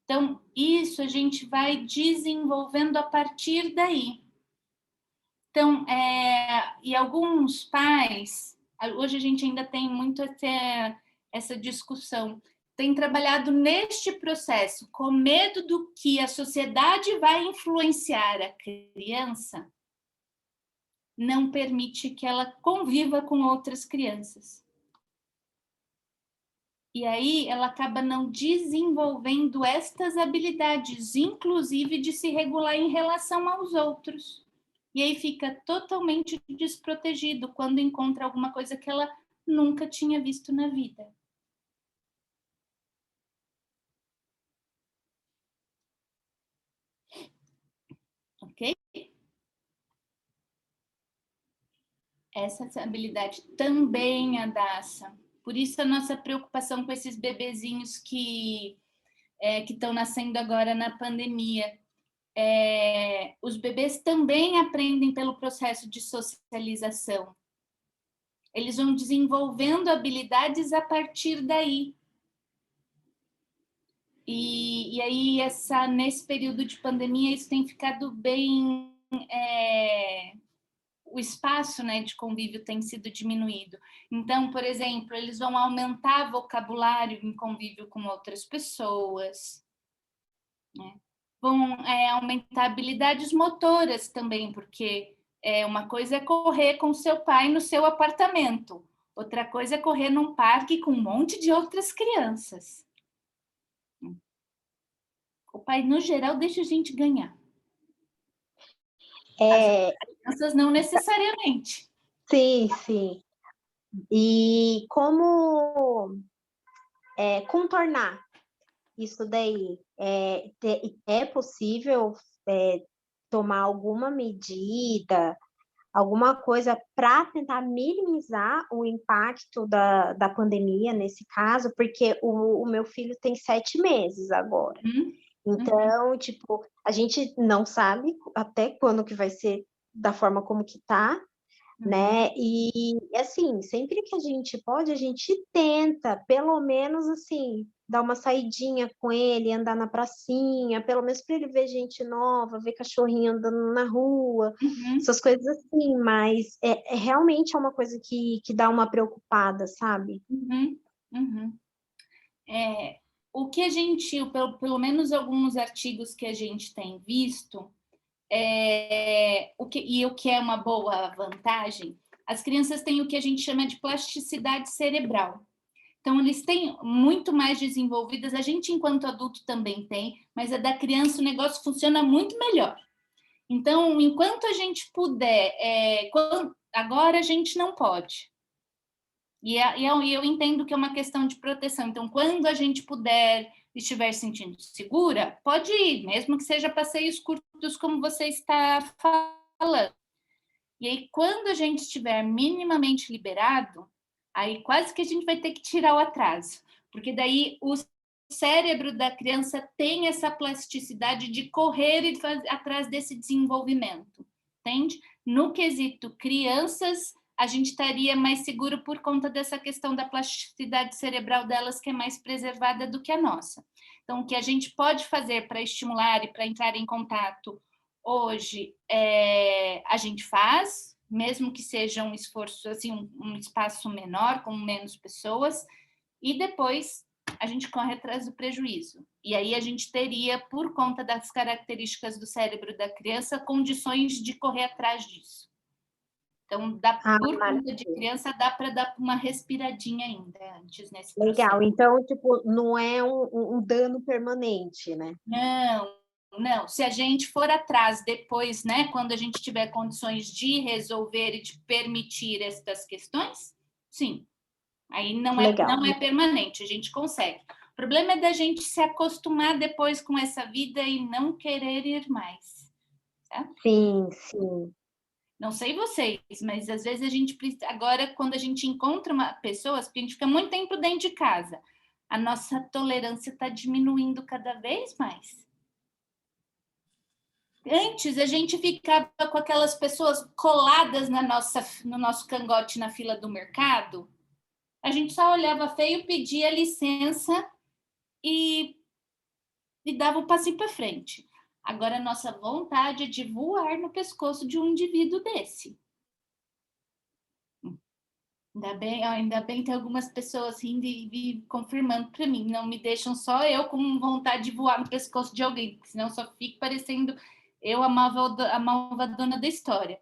Então, isso a gente vai desenvolvendo a partir daí. Então, e alguns pais, hoje a gente ainda tem muito até essa discussão, tem trabalhado neste processo, com medo do que a sociedade vai influenciar a criança, não permite que ela conviva com outras crianças. E aí ela acaba não desenvolvendo estas habilidades, inclusive de se regular em relação aos outros. E aí fica totalmente desprotegido quando encontra alguma coisa que ela nunca tinha visto na vida. Ok? Essa habilidade também é Daça. Por isso a nossa preocupação com esses bebezinhos que estão nascendo agora na pandemia. Os bebês também aprendem pelo processo de socialização. Eles vão desenvolvendo habilidades a partir daí. E aí, nesse período de pandemia, isso tem ficado bem... o espaço, né, de convívio tem sido diminuído. Então, por exemplo, eles vão aumentar vocabulário em convívio com outras pessoas, né? Vão aumentar habilidades motoras também, porque uma coisa é correr com seu pai no seu apartamento, outra coisa é correr num parque com um monte de outras crianças. O pai, no geral, deixa a gente ganhar. As crianças não necessariamente. Sim, sim. E como contornar isso daí? É possível tomar alguma medida, alguma coisa para tentar minimizar o impacto da pandemia nesse caso? Porque o meu filho tem 7 meses agora. Então, tipo, a gente não sabe até quando que vai ser da forma como que tá, né? E, assim, sempre que a gente pode, a gente tenta, pelo menos, assim, dar uma saidinha com ele, andar na pracinha, pelo menos para ele ver gente nova, ver cachorrinho andando na rua, essas coisas assim, mas realmente é uma coisa que dá uma preocupada, sabe? O que a gente, pelo menos alguns artigos que a gente tem visto, o que é uma boa vantagem, as crianças têm o que a gente chama de plasticidade cerebral. Então, eles têm muito mais desenvolvidas, a gente, enquanto adulto, também tem, mas a da criança o negócio funciona muito melhor. Então, enquanto a gente puder, agora a gente não pode. E eu entendo que é uma questão de proteção. Então, quando a gente puder, estiver sentindo segura, pode ir, mesmo que seja passeios curtos, como você está falando. E aí, quando a gente estiver minimamente liberado, aí quase que a gente vai ter que tirar o atraso, porque daí o cérebro da criança tem essa plasticidade de correr e atrás desse desenvolvimento, entende? No quesito crianças, a gente estaria mais seguro por conta dessa questão da plasticidade cerebral delas, que é mais preservada do que a nossa. Então, o que a gente pode fazer para estimular e para entrar em contato hoje, a gente faz, mesmo que seja um esforço, assim, um espaço menor, com menos pessoas, e depois a gente corre atrás do prejuízo. E aí a gente teria, por conta das características do cérebro da criança, condições de correr atrás disso. Então, por conta de criança, dá para dar uma respiradinha ainda antes nesse processo. Legal, então, tipo, não é um dano permanente, né? Não, se a gente for atrás depois, né, quando a gente tiver condições de resolver e de permitir estas questões, sim. Aí não é permanente, a gente consegue. O problema é da gente se acostumar depois com essa vida e não querer ir mais. Tá? Sim, sim. Não sei vocês, mas às vezes a gente precisa... Agora, quando a gente encontra pessoas, porque a gente fica muito tempo dentro de casa, a nossa tolerância está diminuindo cada vez mais. Antes, a gente ficava com aquelas pessoas coladas no nosso cangote na fila do mercado. A gente só olhava feio, pedia licença e dava um passinho para frente. Agora, a nossa vontade é de voar no pescoço de um indivíduo desse. Ainda bem tem algumas pessoas rindo e confirmando para mim. Não me deixam só eu com vontade de voar no pescoço de alguém, porque senão só fico parecendo... eu a malvadona da história.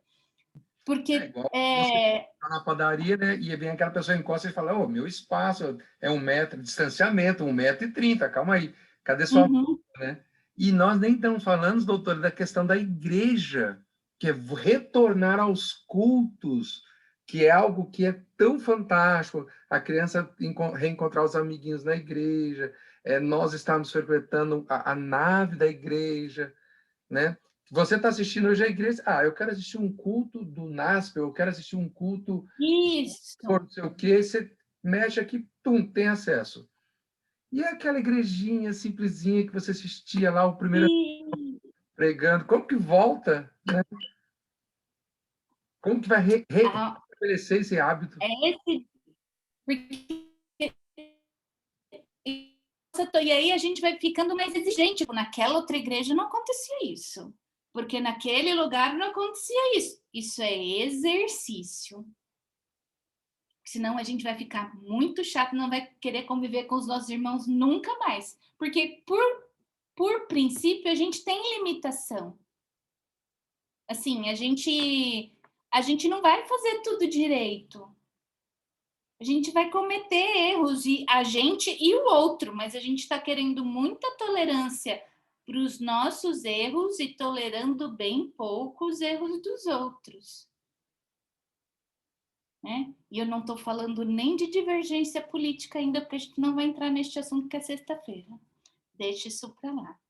Porque... Você tá na padaria, né? E vem aquela pessoa encosta e fala, ô, meu espaço é 1 metro, distanciamento, 1,30 m, calma aí. Cadê sua boca, né? E nós nem estamos falando, doutora, da questão da igreja, que é retornar aos cultos, que é algo que é tão fantástico, a criança reencontrar os amiguinhos na igreja, nós estamos frequentando a nave da igreja, né? Você está assistindo hoje a igreja, eu quero assistir um culto do NASP, eu quero assistir um culto por não sei o quê, você mexe aqui, tem acesso. E aquela igrejinha simplesinha que você assistia lá, o primeiro pregando, como que volta, né? Como que vai restabelecer esse hábito? E aí a gente vai ficando mais exigente. Naquela outra igreja não acontecia isso. Porque naquele lugar não acontecia isso. Isso é exercício. Senão a gente vai ficar muito chato, não vai querer conviver com os nossos irmãos nunca mais. Porque, por princípio, a gente tem limitação. Assim, a gente não vai fazer tudo direito. A gente vai cometer erros, e a gente e o outro, mas a gente está querendo muita tolerância para os nossos erros e tolerando bem pouco os erros dos outros. Né? E eu não estou falando nem de divergência política ainda, porque a gente não vai entrar neste assunto, que é sexta-feira. Deixa isso para lá.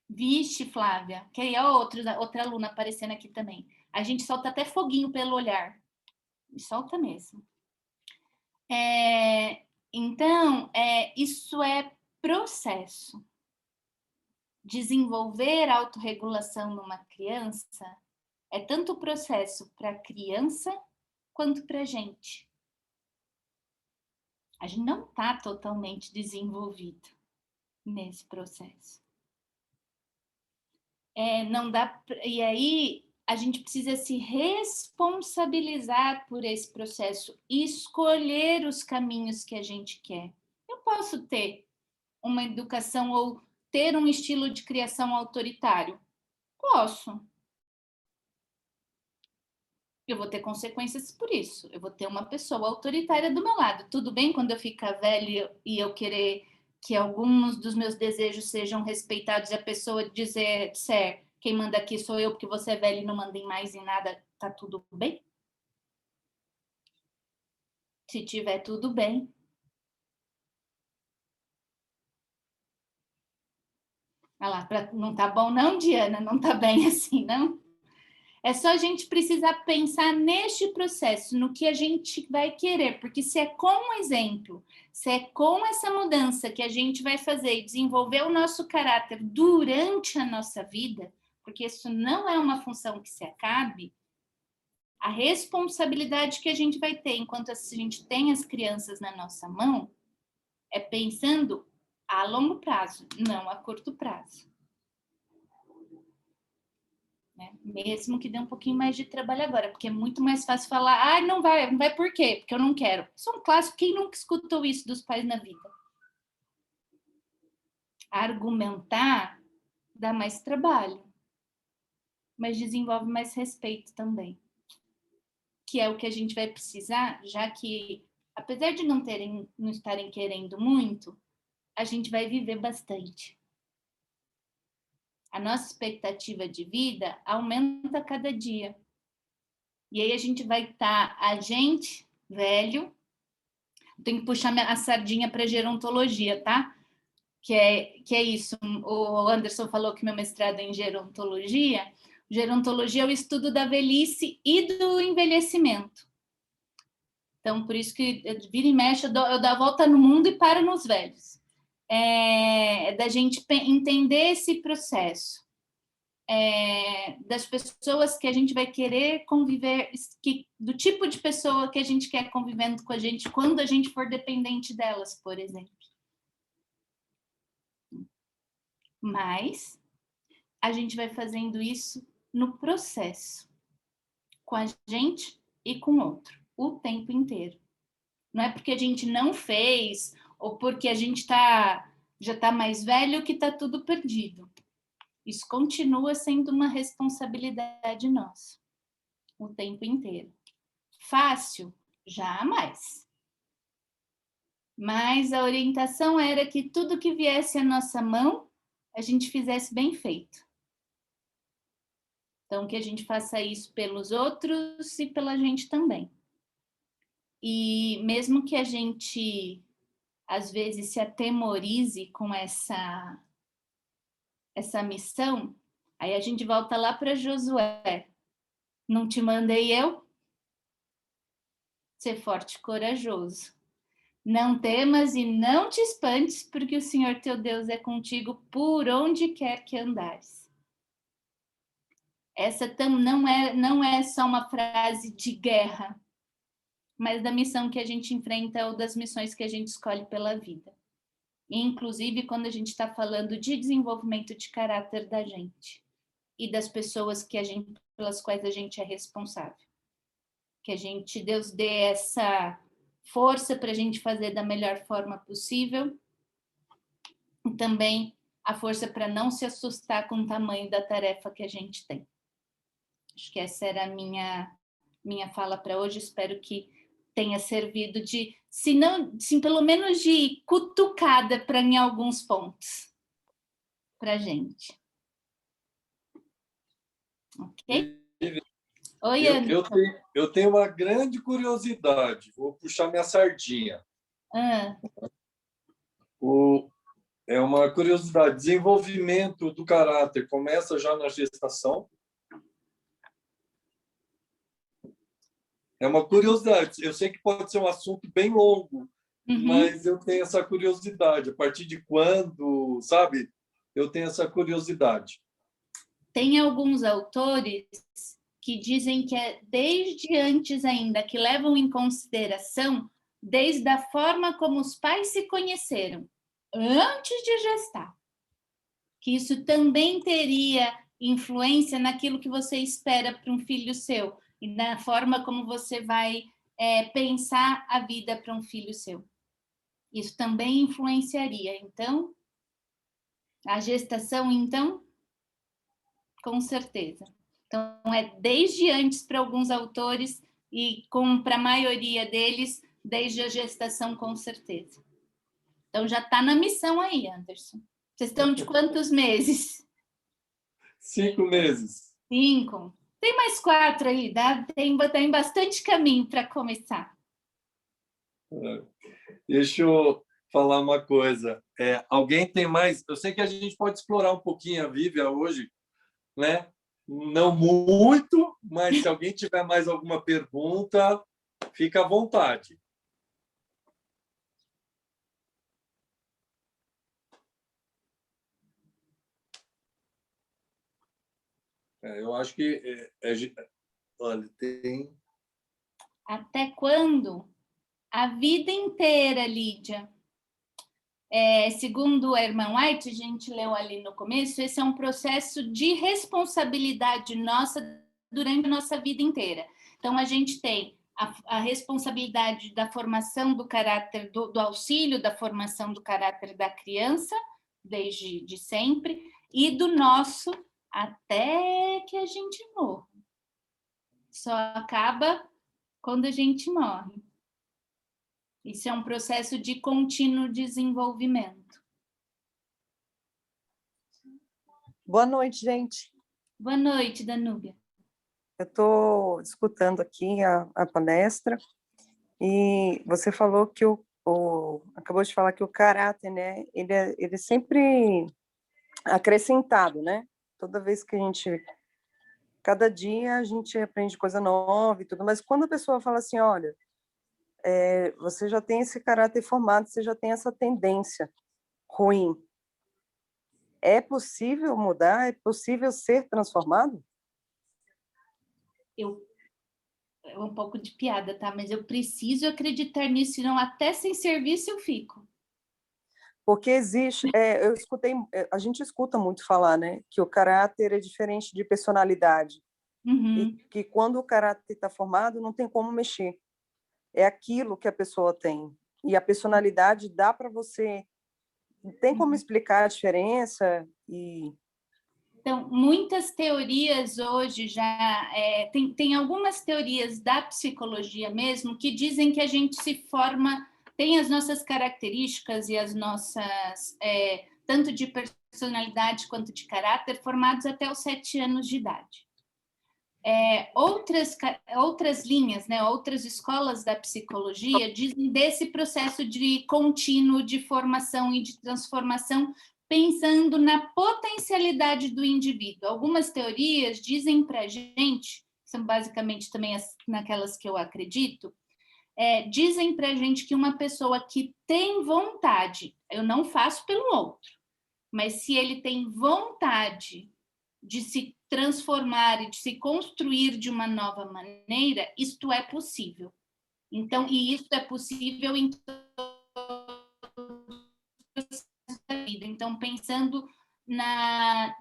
Vixe, Flávia, que aí é outra aluna aparecendo aqui também. A gente solta até foguinho pelo olhar. E solta mesmo. Então, isso é processo. Desenvolver a autorregulação numa criança é tanto processo para a criança quanto para a gente. A gente não está totalmente desenvolvido nesse processo. Não dá, e aí a gente precisa se responsabilizar por esse processo e escolher os caminhos que a gente quer. Eu posso ter uma educação ou ter um estilo de criação autoritário? Posso. Eu vou ter consequências por isso. Eu vou ter uma pessoa autoritária do meu lado. Tudo bem quando eu ficar velha e eu querer que alguns dos meus desejos sejam respeitados e a pessoa disser, quem manda aqui sou eu porque você é velha e não mandem mais em nada, tá tudo bem? Se tiver tudo bem. Olha lá, não tá bom não, Diana? Não tá bem assim, não? É só a gente precisar pensar neste processo, no que a gente vai querer, porque se é com um exemplo, se é com essa mudança que a gente vai fazer e desenvolver o nosso caráter durante a nossa vida, porque isso não é uma função que se acabe, a responsabilidade que a gente vai ter enquanto a gente tem as crianças na nossa mão é pensando a longo prazo, não a curto prazo. Né? Mesmo que dê um pouquinho mais de trabalho agora, porque é muito mais fácil falar, não vai por quê? Porque eu não quero. Isso é um clássico, quem nunca escutou isso dos pais na vida? Argumentar dá mais trabalho, mas desenvolve mais respeito também, que é o que a gente vai precisar, já que, apesar de não estarem querendo muito, a gente vai viver bastante. A nossa expectativa de vida aumenta a cada dia. E aí a gente vai estar, a gente, velho, tem que puxar a sardinha para gerontologia, tá? Que é isso. O Anderson falou que meu mestrado é em gerontologia. Gerontologia é o estudo da velhice e do envelhecimento. Então, por isso que vira e mexe, eu dou a volta no mundo e paro nos velhos. Da gente entender esse processo. Das pessoas que a gente vai querer conviver, do tipo de pessoa que a gente quer convivendo com a gente quando a gente for dependente delas, por exemplo. Mas a gente vai fazendo isso no processo, com a gente e com o outro, o tempo inteiro. Não é porque a gente não fez ou porque a gente já está mais velho que está tudo perdido. Isso continua sendo uma responsabilidade nossa, o tempo inteiro. Fácil? Jamais. Mas a orientação era que tudo que viesse à nossa mão, a gente fizesse bem feito. Então, que a gente faça isso pelos outros e pela gente também. E mesmo que a gente, às vezes, se atemorize com essa missão, aí a gente volta lá para Josué. Não te mandei eu? Ser forte e corajoso. Não temas e não te espantes, porque o Senhor teu Deus é contigo por onde quer que andares. Essa não é só uma frase de guerra, mas da missão que a gente enfrenta ou das missões que a gente escolhe pela vida. E, inclusive, quando a gente está falando de desenvolvimento de caráter da gente e das pessoas pelas quais a gente é responsável. Que Deus dê essa força para a gente fazer da melhor forma possível e também a força para não se assustar com o tamanho da tarefa que a gente tem. Acho que essa era a minha fala para hoje. Espero que tenha servido se pelo menos de cutucada em alguns pontos para a gente. Ok? Oi, Anderson. Eu tenho uma grande curiosidade. Vou puxar minha sardinha. É uma curiosidade. Desenvolvimento do caráter começa já na gestação? É uma curiosidade. Eu sei que pode ser um assunto bem longo, mas eu tenho essa curiosidade. A partir de quando, sabe? Eu tenho essa curiosidade. Tem alguns autores que dizem que é desde antes ainda, que levam em consideração desde a forma como os pais se conheceram, antes de gestar. Que isso também teria influência naquilo que você espera para um filho seu e na forma como você vai pensar a vida para um filho seu. Isso também influenciaria. Então, a gestação, então, com certeza. Então, é desde antes para alguns autores e para a maioria deles, desde a gestação, com certeza. Então, já está na missão aí, Anderson. Vocês estão de quantos meses? 5 meses. 5. Tem mais 4 aí, tem bastante caminho para começar. Deixa eu falar uma coisa. Alguém tem mais? Eu sei que a gente pode explorar um pouquinho a Vívia hoje, né? Não muito, mas se alguém tiver mais alguma pergunta, fica à vontade. Eu acho que olha, tem. Até quando? A vida inteira, Lídia. Segundo a irmã White, a gente leu ali no começo, esse é um processo de responsabilidade nossa durante a nossa vida inteira. Então, a gente tem a responsabilidade da formação do caráter, do auxílio da formação do caráter da criança, desde de sempre, e do nosso até que a gente morra. Só acaba quando a gente morre. Isso é um processo de contínuo desenvolvimento. Boa noite, gente. Boa noite, Danúbia. Eu estou escutando aqui a palestra e você falou que acabou de falar que o caráter, né, ele é sempre acrescentado, né? Toda vez que cada dia a gente aprende coisa nova e tudo, mas quando a pessoa fala assim, olha, você já tem esse caráter formado, você já tem essa tendência ruim. É possível mudar? É possível ser transformado? É um pouco de piada, tá? Mas eu preciso acreditar nisso, senão até sem serviço eu fico. Porque existe, a gente escuta muito falar, né, que o caráter é diferente de personalidade. Uhum. E que quando o caráter está formado, não tem como mexer. É aquilo que a pessoa tem. E a personalidade dá para você... Tem como explicar a diferença? Então, muitas teorias hoje já... tem algumas teorias da psicologia mesmo que dizem que a gente se forma... Tem as nossas características e as nossas... tanto de personalidade quanto de caráter, formados até os 7 anos de idade. Outras linhas, né, outras escolas da psicologia dizem desse processo de contínuo de formação e de transformação, pensando na potencialidade do indivíduo. Algumas teorias dizem para a gente, são basicamente também naquelas que eu acredito, dizem para a gente que uma pessoa que tem vontade, eu não faço pelo outro, mas se ele tem vontade de se transformar e de se construir de uma nova maneira, isto é possível. Então, e isso é possível em da vida. Então, pensando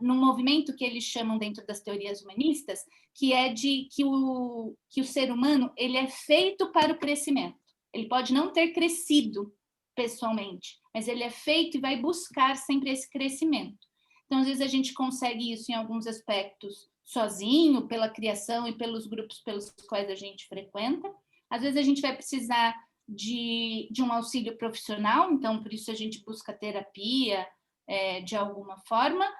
no movimento que eles chamam dentro das teorias humanistas, que é de que o ser humano ele é feito para o crescimento. Ele pode não ter crescido pessoalmente, mas ele é feito e vai buscar sempre esse crescimento. Então, às vezes, a gente consegue isso em alguns aspectos sozinho, pela criação e pelos grupos pelos quais a gente frequenta. Às vezes, a gente vai precisar de um auxílio profissional, então, por isso a gente busca terapia de alguma forma,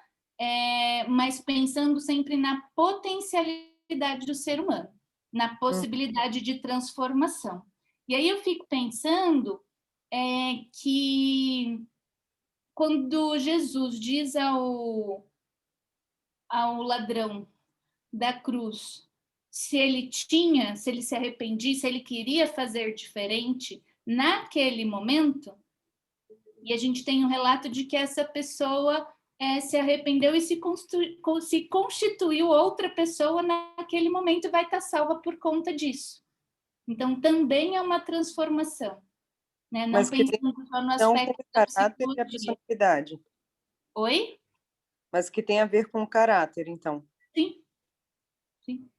mas pensando sempre na potencialidade do ser humano, na possibilidade de transformação. E aí eu fico pensando que quando Jesus diz ao ladrão da cruz se ele se arrependia, se ele queria fazer diferente naquele momento, e a gente tem um relato de que essa pessoa se arrependeu e se constituiu outra pessoa naquele momento e vai estar salva por conta disso. Então, também é uma transformação. Né? Não mas pensando só no aspecto da caráter e a personalidade. Oi? Mas que tem a ver com o caráter, então. Sim. Sim.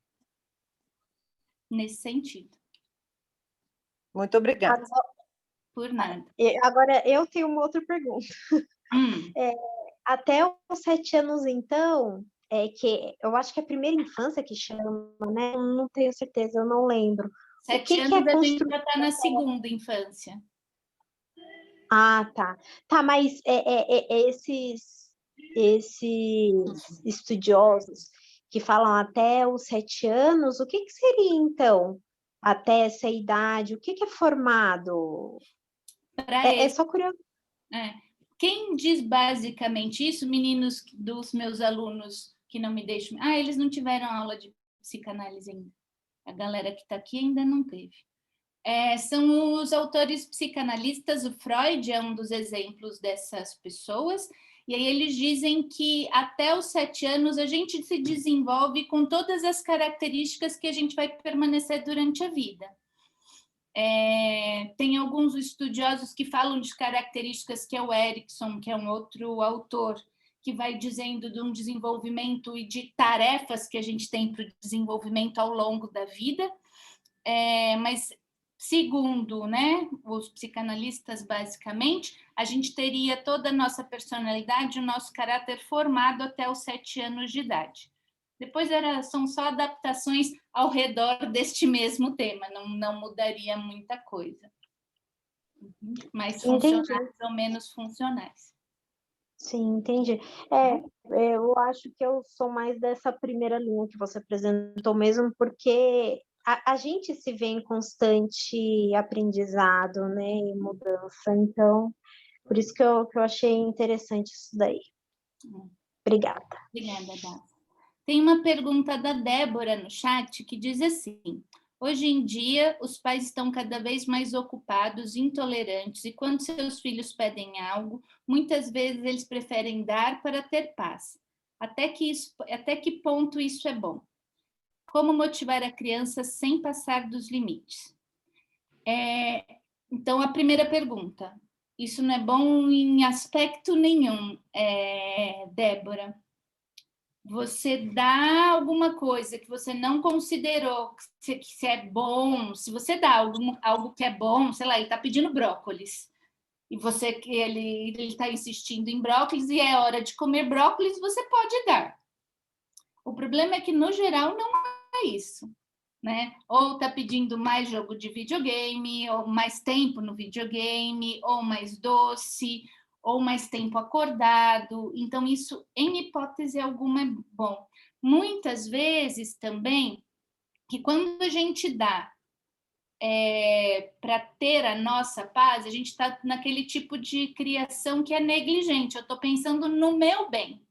Nesse sentido. Muito obrigada. Por nada. Agora, eu tenho uma outra pergunta. Até os 7 anos, então, que eu acho que é a primeira infância que chama, né? Não tenho certeza, eu não lembro. 7 anos a gente já está na segunda infância. Ah, tá. Tá, mas esses estudiosos que falam até os 7 anos, o que seria, então, até essa idade? O que é formado? É só curioso. Quem diz basicamente isso, meninos dos meus alunos que não me deixam... eles não tiveram aula de psicanálise ainda. A galera que está aqui ainda não teve. São os autores psicanalistas, o Freud é um dos exemplos dessas pessoas, e aí eles dizem que até os 7 anos a gente se desenvolve com todas as características que a gente vai permanecer durante a vida. Tem alguns estudiosos que falam de características, que é o Erickson, que é um outro autor, que vai dizendo de um desenvolvimento e de tarefas que a gente tem para o desenvolvimento ao longo da vida, mas segundo, né, os psicanalistas, basicamente, a gente teria toda a nossa personalidade, o nosso caráter formado até os 7 anos de idade. Depois são só adaptações ao redor deste mesmo tema, não mudaria muita coisa. Mais funcionais ou menos funcionais. Sim, entendi. Eu acho que eu sou mais dessa primeira linha que você apresentou mesmo, porque a gente se vê em constante aprendizado, né, e mudança, então, por isso que eu achei interessante isso daí. Obrigada. Obrigada, Dá. Tem uma pergunta da Débora no chat que diz assim: hoje em dia, os pais estão cada vez mais ocupados, intolerantes, e quando seus filhos pedem algo, muitas vezes eles preferem dar para ter paz. Até que ponto isso é bom? Como motivar a criança sem passar dos limites? Então, a primeira pergunta. Isso não é bom em aspecto nenhum, Débora. Você dá alguma coisa que você não considerou que é bom, se você dá algo que é bom, sei lá, ele está pedindo brócolis, e ele está insistindo em brócolis e é hora de comer brócolis, você pode dar. O problema é que, no geral, não é isso, né? Ou está pedindo mais jogo de videogame, ou mais tempo no videogame, ou mais doce, ou mais tempo acordado. Então, isso, em hipótese alguma, é bom. Muitas vezes também, que quando a gente dá para ter a nossa paz, a gente está naquele tipo de criação que é negligente. Eu estou pensando no meu bem.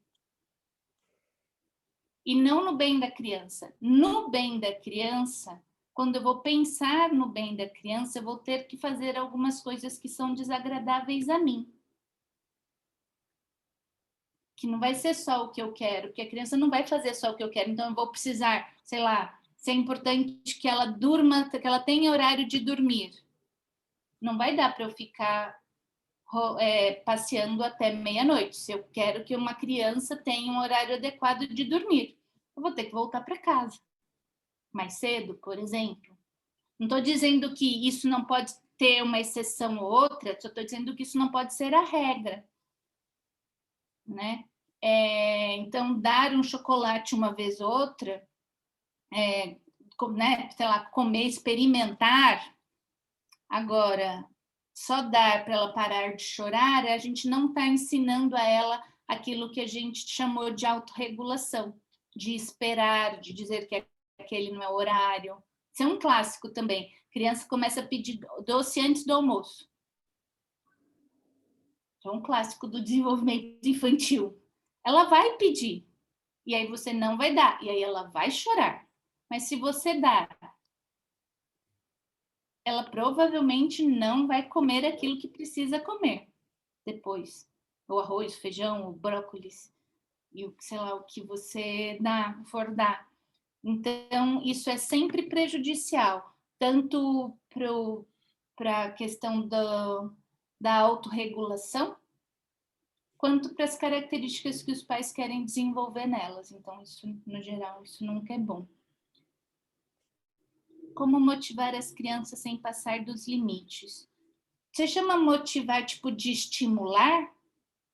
E não no bem da criança. No bem da criança, quando eu vou pensar no bem da criança, eu vou ter que fazer algumas coisas que são desagradáveis a mim. Que não vai ser só o que eu quero, porque a criança não vai fazer só o que eu quero. Então, eu vou precisar, sei lá, se é importante que ela durma, que ela tenha horário de dormir. Não vai dar para eu ficar passeando até meia-noite. Se eu quero que uma criança tenha um horário adequado de dormir, eu vou ter que voltar para casa mais cedo, por exemplo. Não estou dizendo que isso não pode ter uma exceção ou outra, só estou dizendo que isso não pode ser a regra, né? Então, dar um chocolate uma vez ou outra, né, sei lá, comer, experimentar. Agora, só dar para ela parar de chorar, a gente não está ensinando a ela aquilo que a gente chamou de autorregulação, de esperar, de dizer que aquele não é o horário. Isso é um clássico também. A criança começa a pedir doce antes do almoço. É um clássico do desenvolvimento infantil. Ela vai pedir, e aí você não vai dar, e aí ela vai chorar. Mas se você dá, ela provavelmente não vai comer aquilo que precisa comer depois. O arroz, o feijão, o brócolis, e sei lá, o que você for dar. Então, isso é sempre prejudicial, tanto para a questão da autorregulação, quanto para as características que os pais querem desenvolver nelas. Então, isso, no geral, isso nunca é bom. Como motivar as crianças sem passar dos limites? Você chama motivar tipo de estimular?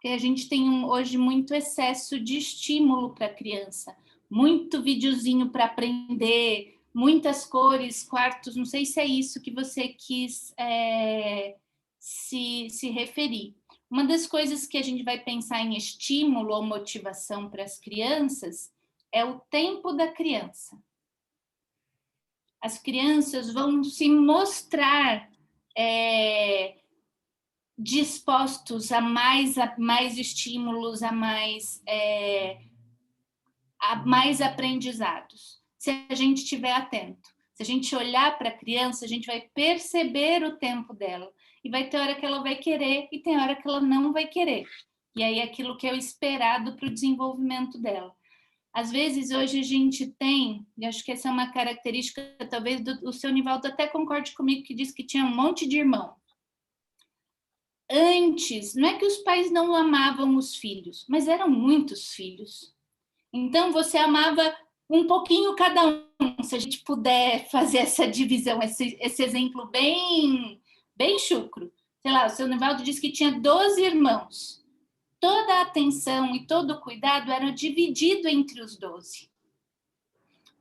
Porque a gente tem hoje muito excesso de estímulo para a criança, muito videozinho para aprender, muitas cores, quartos, não sei se é isso que você quis se referir. Uma das coisas que a gente vai pensar em estímulo ou motivação para as crianças é o tempo da criança. As crianças vão se mostrar dispostos a mais estímulos, a mais aprendizados, se a gente estiver atento. Se a gente olhar para a criança, a gente vai perceber o tempo dela. E vai ter hora que ela vai querer e tem hora que ela não vai querer. E aí aquilo que é o esperado para o desenvolvimento dela. Às vezes, hoje a gente tem, e acho que essa é uma característica, talvez o seu Nivaldo até concorde comigo, que diz que tinha um monte de irmão. Antes, não é que os pais não amavam os filhos, mas eram muitos filhos. Então, você amava um pouquinho cada um, se a gente puder fazer essa divisão, esse exemplo bem chucro. Sei lá, o seu Nivaldo disse que tinha 12 irmãos. Toda a atenção e todo o cuidado era dividido entre os 12.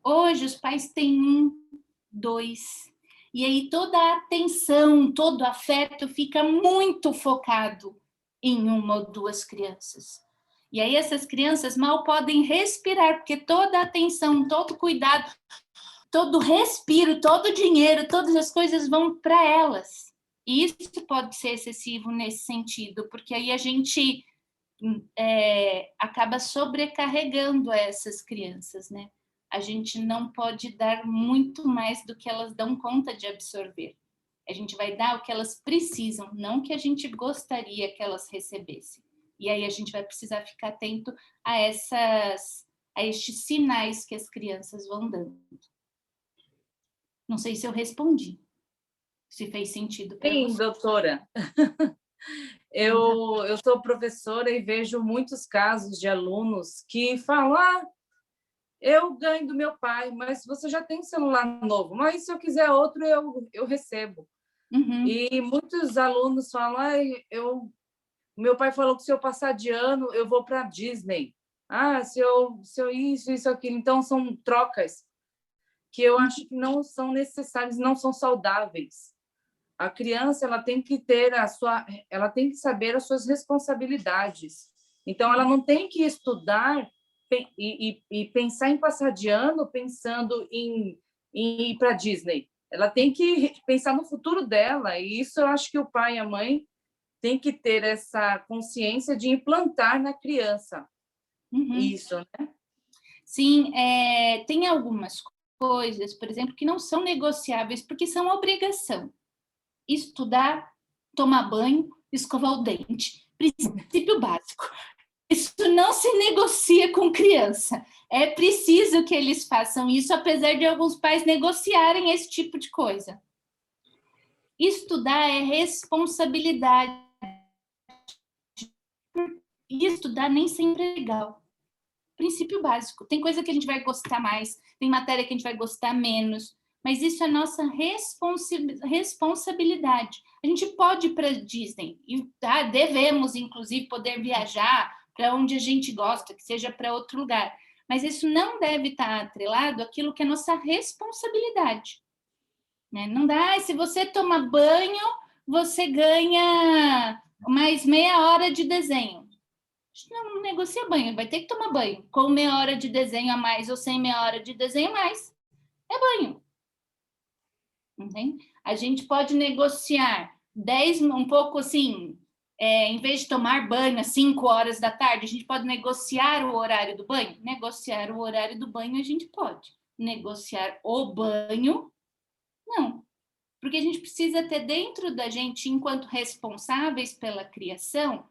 Hoje, os pais têm 1, 2. E aí toda a atenção, todo o afeto fica muito focado em 1 ou 2 crianças. E aí essas crianças mal podem respirar, porque toda a atenção, todo o cuidado, todo o respiro, todo o dinheiro, todas as coisas vão para elas. E isso pode ser excessivo nesse sentido, porque aí a gente acaba sobrecarregando essas crianças, né? A gente não pode dar muito mais do que elas dão conta de absorver. A gente vai dar o que elas precisam, não o que a gente gostaria que elas recebessem. E aí a gente vai precisar ficar atento a estes sinais que as crianças vão dando. Não sei se eu respondi, se fez sentido para você. Sim, doutora. Eu sou professora e vejo muitos casos de alunos que falam: eu ganho do meu pai, mas você já tem celular novo, mas se eu quiser outro, eu recebo. Uhum. E muitos alunos falam: meu pai falou que se eu passar de ano, eu vou para a Disney. Se eu isso, aquilo. Então, são trocas que eu acho que não são necessárias, não são saudáveis. A criança ela tem que saber as suas responsabilidades. Então, ela não tem que estudar e pensar em passar de ano pensando em ir para a Disney. Ela tem que pensar no futuro dela. E isso eu acho que o pai e a mãe têm que ter essa consciência de implantar na criança. Uhum. Isso, né? Sim, tem algumas coisas, por exemplo, que não são negociáveis porque são obrigação. Estudar, tomar banho, escovar o dente. Princípio básico. Isso não se negocia com criança. É preciso que eles façam isso, apesar de alguns pais negociarem esse tipo de coisa. Estudar é responsabilidade. E estudar nem sempre é legal. Princípio básico. Tem coisa que a gente vai gostar mais, tem matéria que a gente vai gostar menos, mas isso é nossa responsabilidade. A gente pode ir para a Disney, e devemos, inclusive, poder viajar para onde a gente gosta, que seja para outro lugar. Mas isso não deve estar atrelado àquilo que é nossa responsabilidade. Né? Não dá, se você toma banho, você ganha mais meia hora de desenho. Não negocia banho, vai ter que tomar banho. Com meia hora de desenho a mais ou sem meia hora de desenho a mais, é banho. Entende? A gente pode negociar um pouco assim, em vez de tomar banho às 5 horas da tarde, a gente pode negociar o horário do banho? Negociar o horário do banho a gente pode. Negociar o banho, não. Porque a gente precisa ter dentro da gente, enquanto responsáveis pela criação,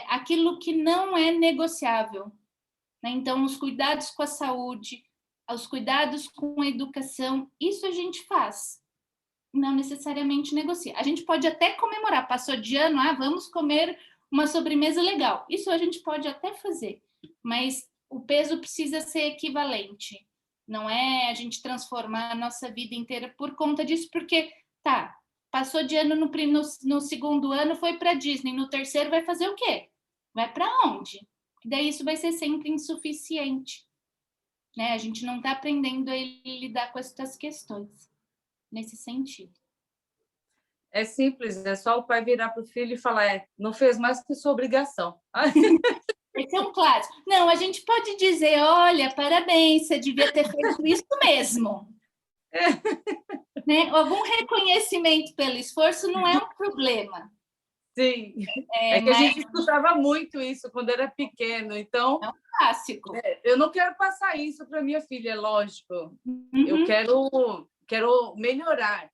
aquilo que não é negociável. Né? Então, os cuidados com a saúde, os cuidados com a educação, isso a gente faz. Não necessariamente negocia. A gente pode até comemorar, passou de ano, vamos comer uma sobremesa legal. Isso a gente pode até fazer, mas o peso precisa ser equivalente. Não é a gente transformar a nossa vida inteira por conta disso, porque, passou de ano no segundo ano, foi para Disney, no terceiro vai fazer o quê? Vai para onde? E daí isso vai ser sempre insuficiente, né? A gente não está aprendendo a lidar com essas questões nesse sentido. É simples, é só o pai virar para o filho e falar, não fez mais que sua obrigação. Esse é um clássico. Não, a gente pode dizer, olha, parabéns, você devia ter feito isso mesmo. Né? Algum reconhecimento pelo esforço não é um problema. Sim, que a gente escutava muito isso quando era pequeno, então... É um clássico. Eu não quero passar isso para minha filha, é lógico. Eu quero melhorar,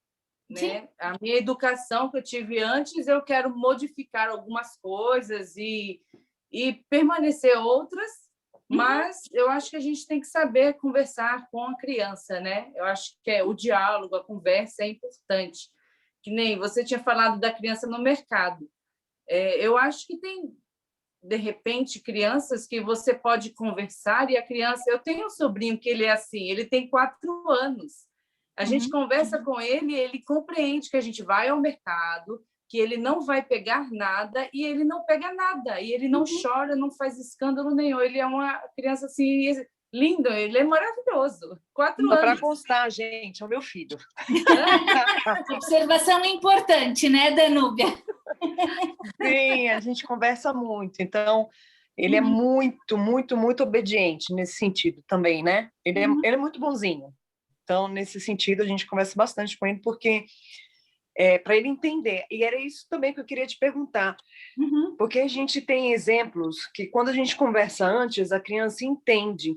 né? A minha educação que eu tive antes, eu quero modificar algumas coisas e permanecer outras, mas eu acho que a gente tem que saber conversar com a criança, né? Eu acho que o diálogo, a conversa é importante. Que nem você tinha falado da criança no mercado. Eu acho que tem, de repente, crianças que você pode conversar e a criança... Eu tenho um sobrinho que ele é assim, ele tem 4 anos. A gente conversa com ele, ele compreende que a gente vai ao mercado, que ele não vai pegar nada e ele não pega nada. E ele não chora, não faz escândalo nenhum. Ele é uma criança assim, lindo, ele é maravilhoso. 4 anos. Para constar, gente, é o meu filho. Observação importante, né, Danúbia? Sim, a gente conversa muito. Então, ele é muito, muito, muito obediente nesse sentido também, né? Ele é muito bonzinho. Então, nesse sentido, a gente conversa bastante com ele, porque para ele entender. E era isso também que eu queria te perguntar. Porque a gente tem exemplos que, quando a gente conversa antes, a criança entende.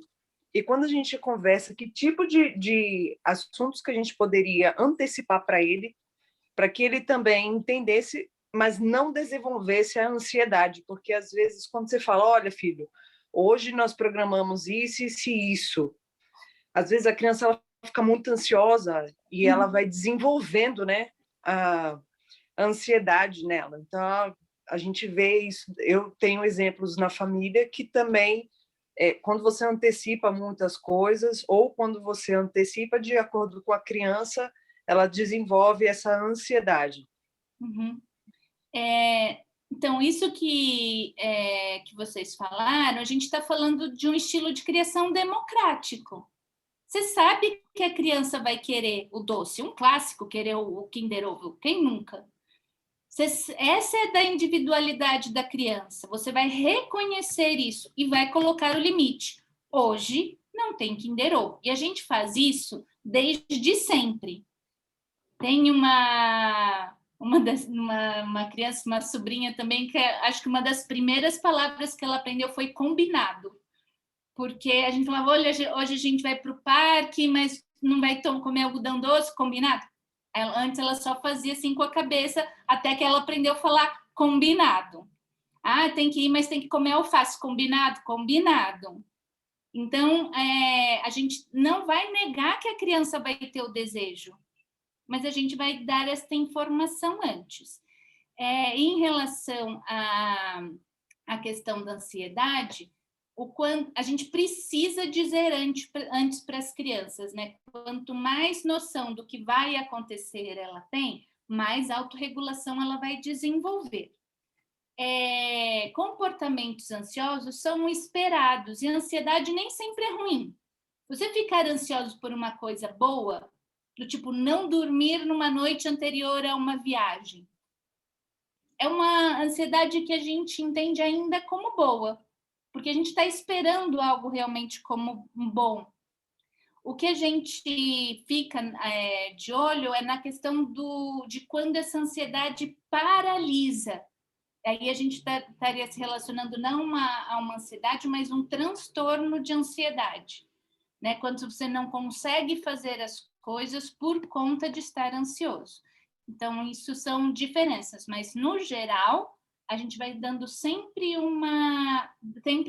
E quando a gente conversa, que tipo de assuntos que a gente poderia antecipar para ele, para que ele também entendesse, mas não desenvolvesse a ansiedade. Porque, às vezes, quando você fala, olha, filho, hoje nós programamos isso, isso e isso. Às vezes, a criança ela fica muito ansiosa e ela vai desenvolvendo, né, a ansiedade nela. Então, a gente vê isso. Eu tenho exemplos na família que também, quando você antecipa muitas coisas, ou quando você antecipa de acordo com a criança, ela desenvolve essa ansiedade. Então, isso que vocês falaram, a gente está falando de um estilo de criação democrático. Você sabe que a criança vai querer o doce, um clássico, querer o Kinder Ovo, quem nunca? Essa é da individualidade da criança, você vai reconhecer isso e vai colocar o limite. Hoje não tem Kinder Ovo, e a gente faz isso desde sempre. Tem uma criança, uma sobrinha também, que acho que uma das primeiras palavras que ela aprendeu foi combinado. Porque a gente falava, olha, hoje a gente vai para o parque, mas não vai comer algodão doce, combinado? Antes ela só fazia assim com a cabeça, até que ela aprendeu a falar combinado. Ah, tem que ir, mas tem que comer alface, combinado? Combinado. Então, a gente não vai negar que a criança vai ter o desejo, mas a gente vai dar esta informação antes. Em relação à questão da ansiedade, a gente precisa dizer antes para as crianças, né? Quanto mais noção do que vai acontecer ela tem, mais autorregulação ela vai desenvolver. Comportamentos ansiosos são esperados, e a ansiedade nem sempre é ruim. Você ficar ansioso por uma coisa boa, do tipo não dormir numa noite anterior a uma viagem, é uma ansiedade que a gente entende ainda como boa, porque a gente está esperando algo realmente como bom. O que a gente fica de olho é na questão de quando essa ansiedade paralisa. Aí a gente estaria se relacionando não a uma ansiedade, mas um transtorno de ansiedade, né? Quando você não consegue fazer as coisas por conta de estar ansioso. Então, isso são diferenças, mas no geral, a gente vai dando sempre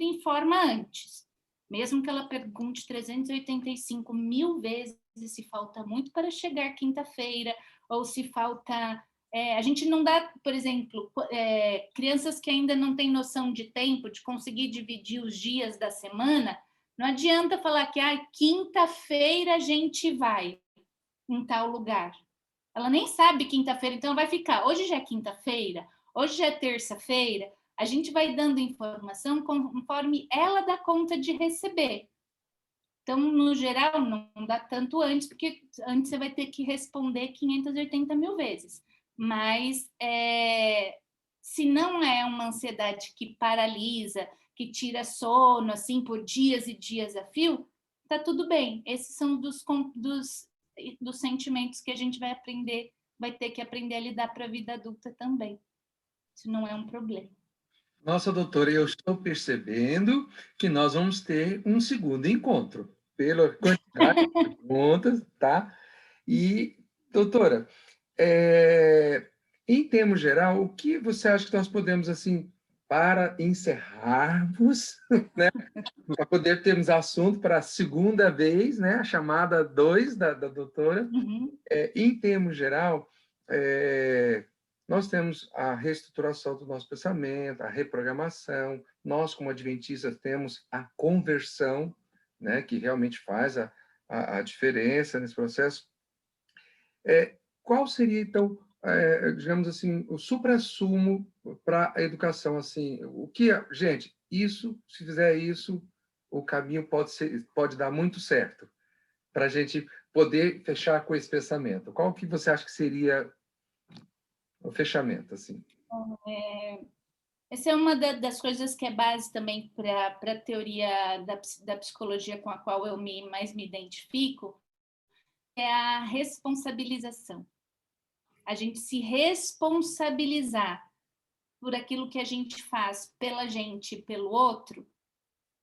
informa antes. Mesmo que ela pergunte 385 mil vezes se falta muito para chegar quinta-feira, ou se falta... a gente não dá, por exemplo, crianças que ainda não têm noção de tempo, de conseguir dividir os dias da semana, não adianta falar que quinta-feira a gente vai em tal lugar. Ela nem sabe quinta-feira, então vai ficar, hoje já é quinta-feira, hoje já é terça-feira, A gente vai dando informação conforme ela dá conta de receber. Então, no geral, não dá tanto antes, porque antes você vai ter que responder 580 mil vezes. Mas, se não é uma ansiedade que paralisa, que tira sono, assim, por dias e dias a fio, tá tudo bem. Esses são dos sentimentos que a gente vai ter que aprender a lidar para a vida adulta também. Isso não é um problema. Nossa, doutora, eu estou percebendo que nós vamos ter um segundo encontro, pela quantidade de perguntas, tá? E, doutora, em termos geral, o que você acha que nós podemos, assim, para encerrarmos, né? Para poder termos assunto para a segunda vez, né? A chamada 2 da doutora. Uhum. Em termos geral, nós temos a reestruturação do nosso pensamento, a reprogramação. Nós, como adventistas, temos a conversão, né, que realmente faz a diferença nesse processo. Qual seria, então, digamos assim, o suprassumo para a educação? Assim, gente, se fizer isso, o caminho pode dar muito certo, para a gente poder fechar com esse pensamento. Qual que você acha que seria o fechamento, assim? Essa é uma das coisas que é base também para a teoria da psicologia com a qual eu mais me identifico, é a responsabilização. A gente se responsabilizar por aquilo que a gente faz pela gente e pelo outro,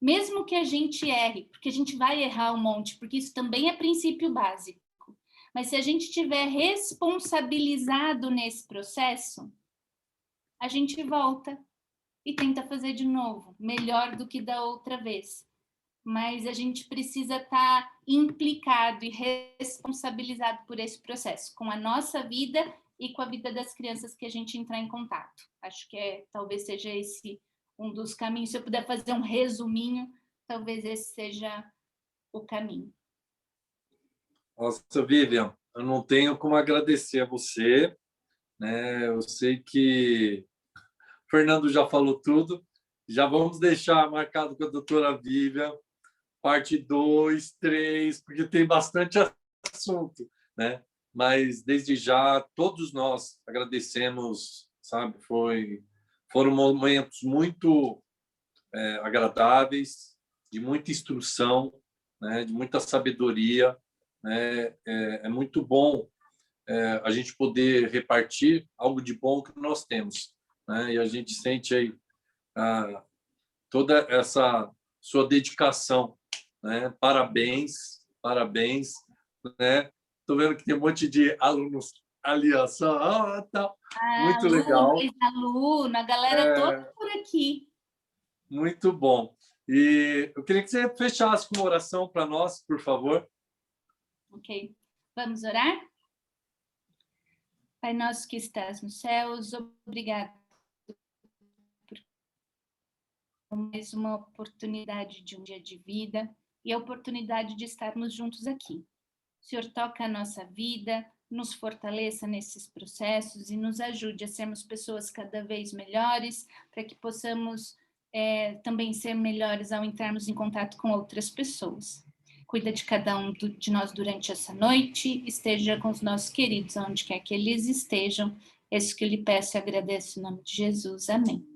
mesmo que a gente erre, porque a gente vai errar um monte, porque isso também é princípio básico. Mas se a gente estiver responsabilizado nesse processo, a gente volta e tenta fazer de novo, melhor do que da outra vez. Mas a gente precisa estar implicado e responsabilizado por esse processo, com a nossa vida e com a vida das crianças que a gente entrar em contato. Acho que talvez seja esse um dos caminhos. Se eu puder fazer um resuminho, talvez esse seja o caminho. Nossa, Vivian, eu não tenho como agradecer a você, né? Eu sei que o Fernando já falou tudo. Já vamos deixar marcado com a doutora Vivian, parte 2, 3, porque tem bastante assunto, né? Mas, desde já, todos nós agradecemos, sabe? Foram momentos muito agradáveis, de muita instrução, né? De muita sabedoria, né? É muito bom a gente poder repartir algo de bom que nós temos, né? E a gente sente aí toda essa sua dedicação, né? Parabéns, né? Estou vendo que tem um monte de alunos ali, só, tá. Muito legal. Aluno, a galera toda por aqui. Muito bom. E eu queria que você fechasse com uma oração para nós, por favor. Ok. Vamos orar? Pai nosso que estás nos céus, obrigado por mais uma oportunidade de um dia de vida e a oportunidade de estarmos juntos aqui. O Senhor toca a nossa vida, nos fortaleça nesses processos e nos ajude a sermos pessoas cada vez melhores, para que possamos também ser melhores ao entrarmos em contato com outras pessoas. Cuida de cada um de nós durante essa noite, esteja com os nossos queridos, onde quer que eles estejam. É isso que eu lhe peço e agradeço em nome de Jesus. Amém.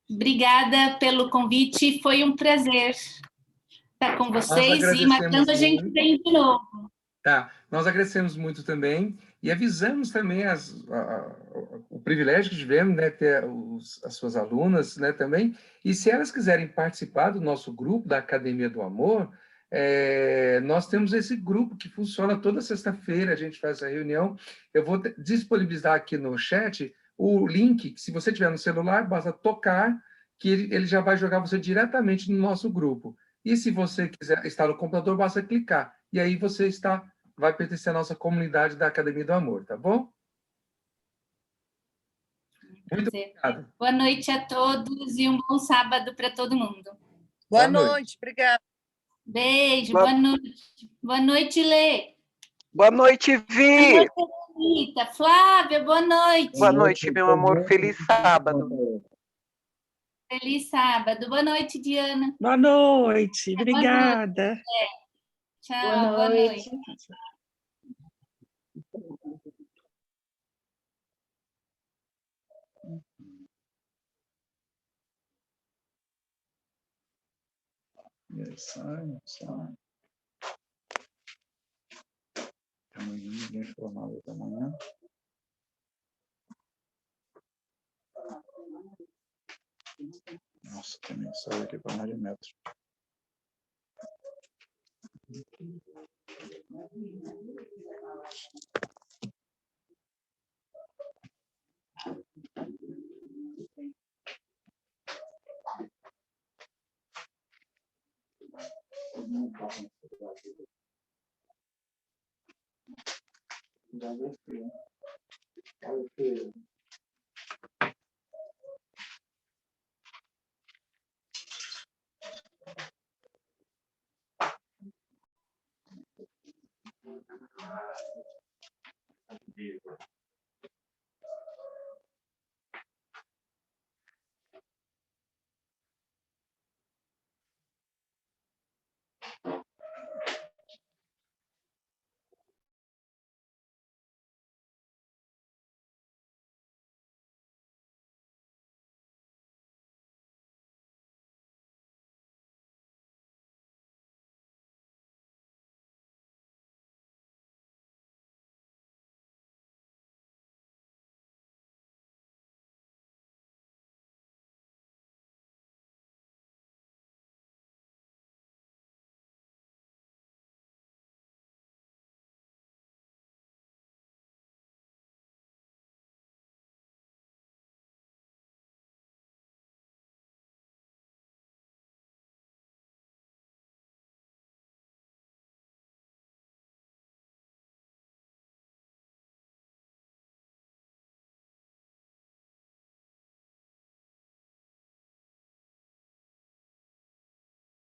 Obrigada pelo convite, foi um prazer estar com vocês e marcando a gente bem de novo. Tá, nós agradecemos muito também e avisamos também o privilégio que tivemos, né, ter as suas alunas, né, também, e se elas quiserem participar do nosso grupo da Academia do Amor, nós temos esse grupo que funciona toda sexta-feira, a gente faz essa reunião. Eu vou disponibilizar aqui no chat o link, que se você tiver no celular, basta tocar, que ele já vai jogar você diretamente no nosso grupo. E se você quiser estar no computador, basta clicar. E aí você vai pertencer à nossa comunidade da Academia do Amor, tá bom? Muito obrigado. Boa noite a todos e um bom sábado para todo mundo. Boa noite, obrigada. Beijo, boa noite. Boa noite, Lê. Boa noite, Vi. Rita. Flávia, boa noite. Boa noite, meu amor. Feliz sábado. Feliz sábado. Boa noite, Diana. Boa noite, obrigada. Tchau, boa noite. Sai. Amanhã ninguém falou nada da manhã. Nossa, tem mensagem aqui para mais de metro.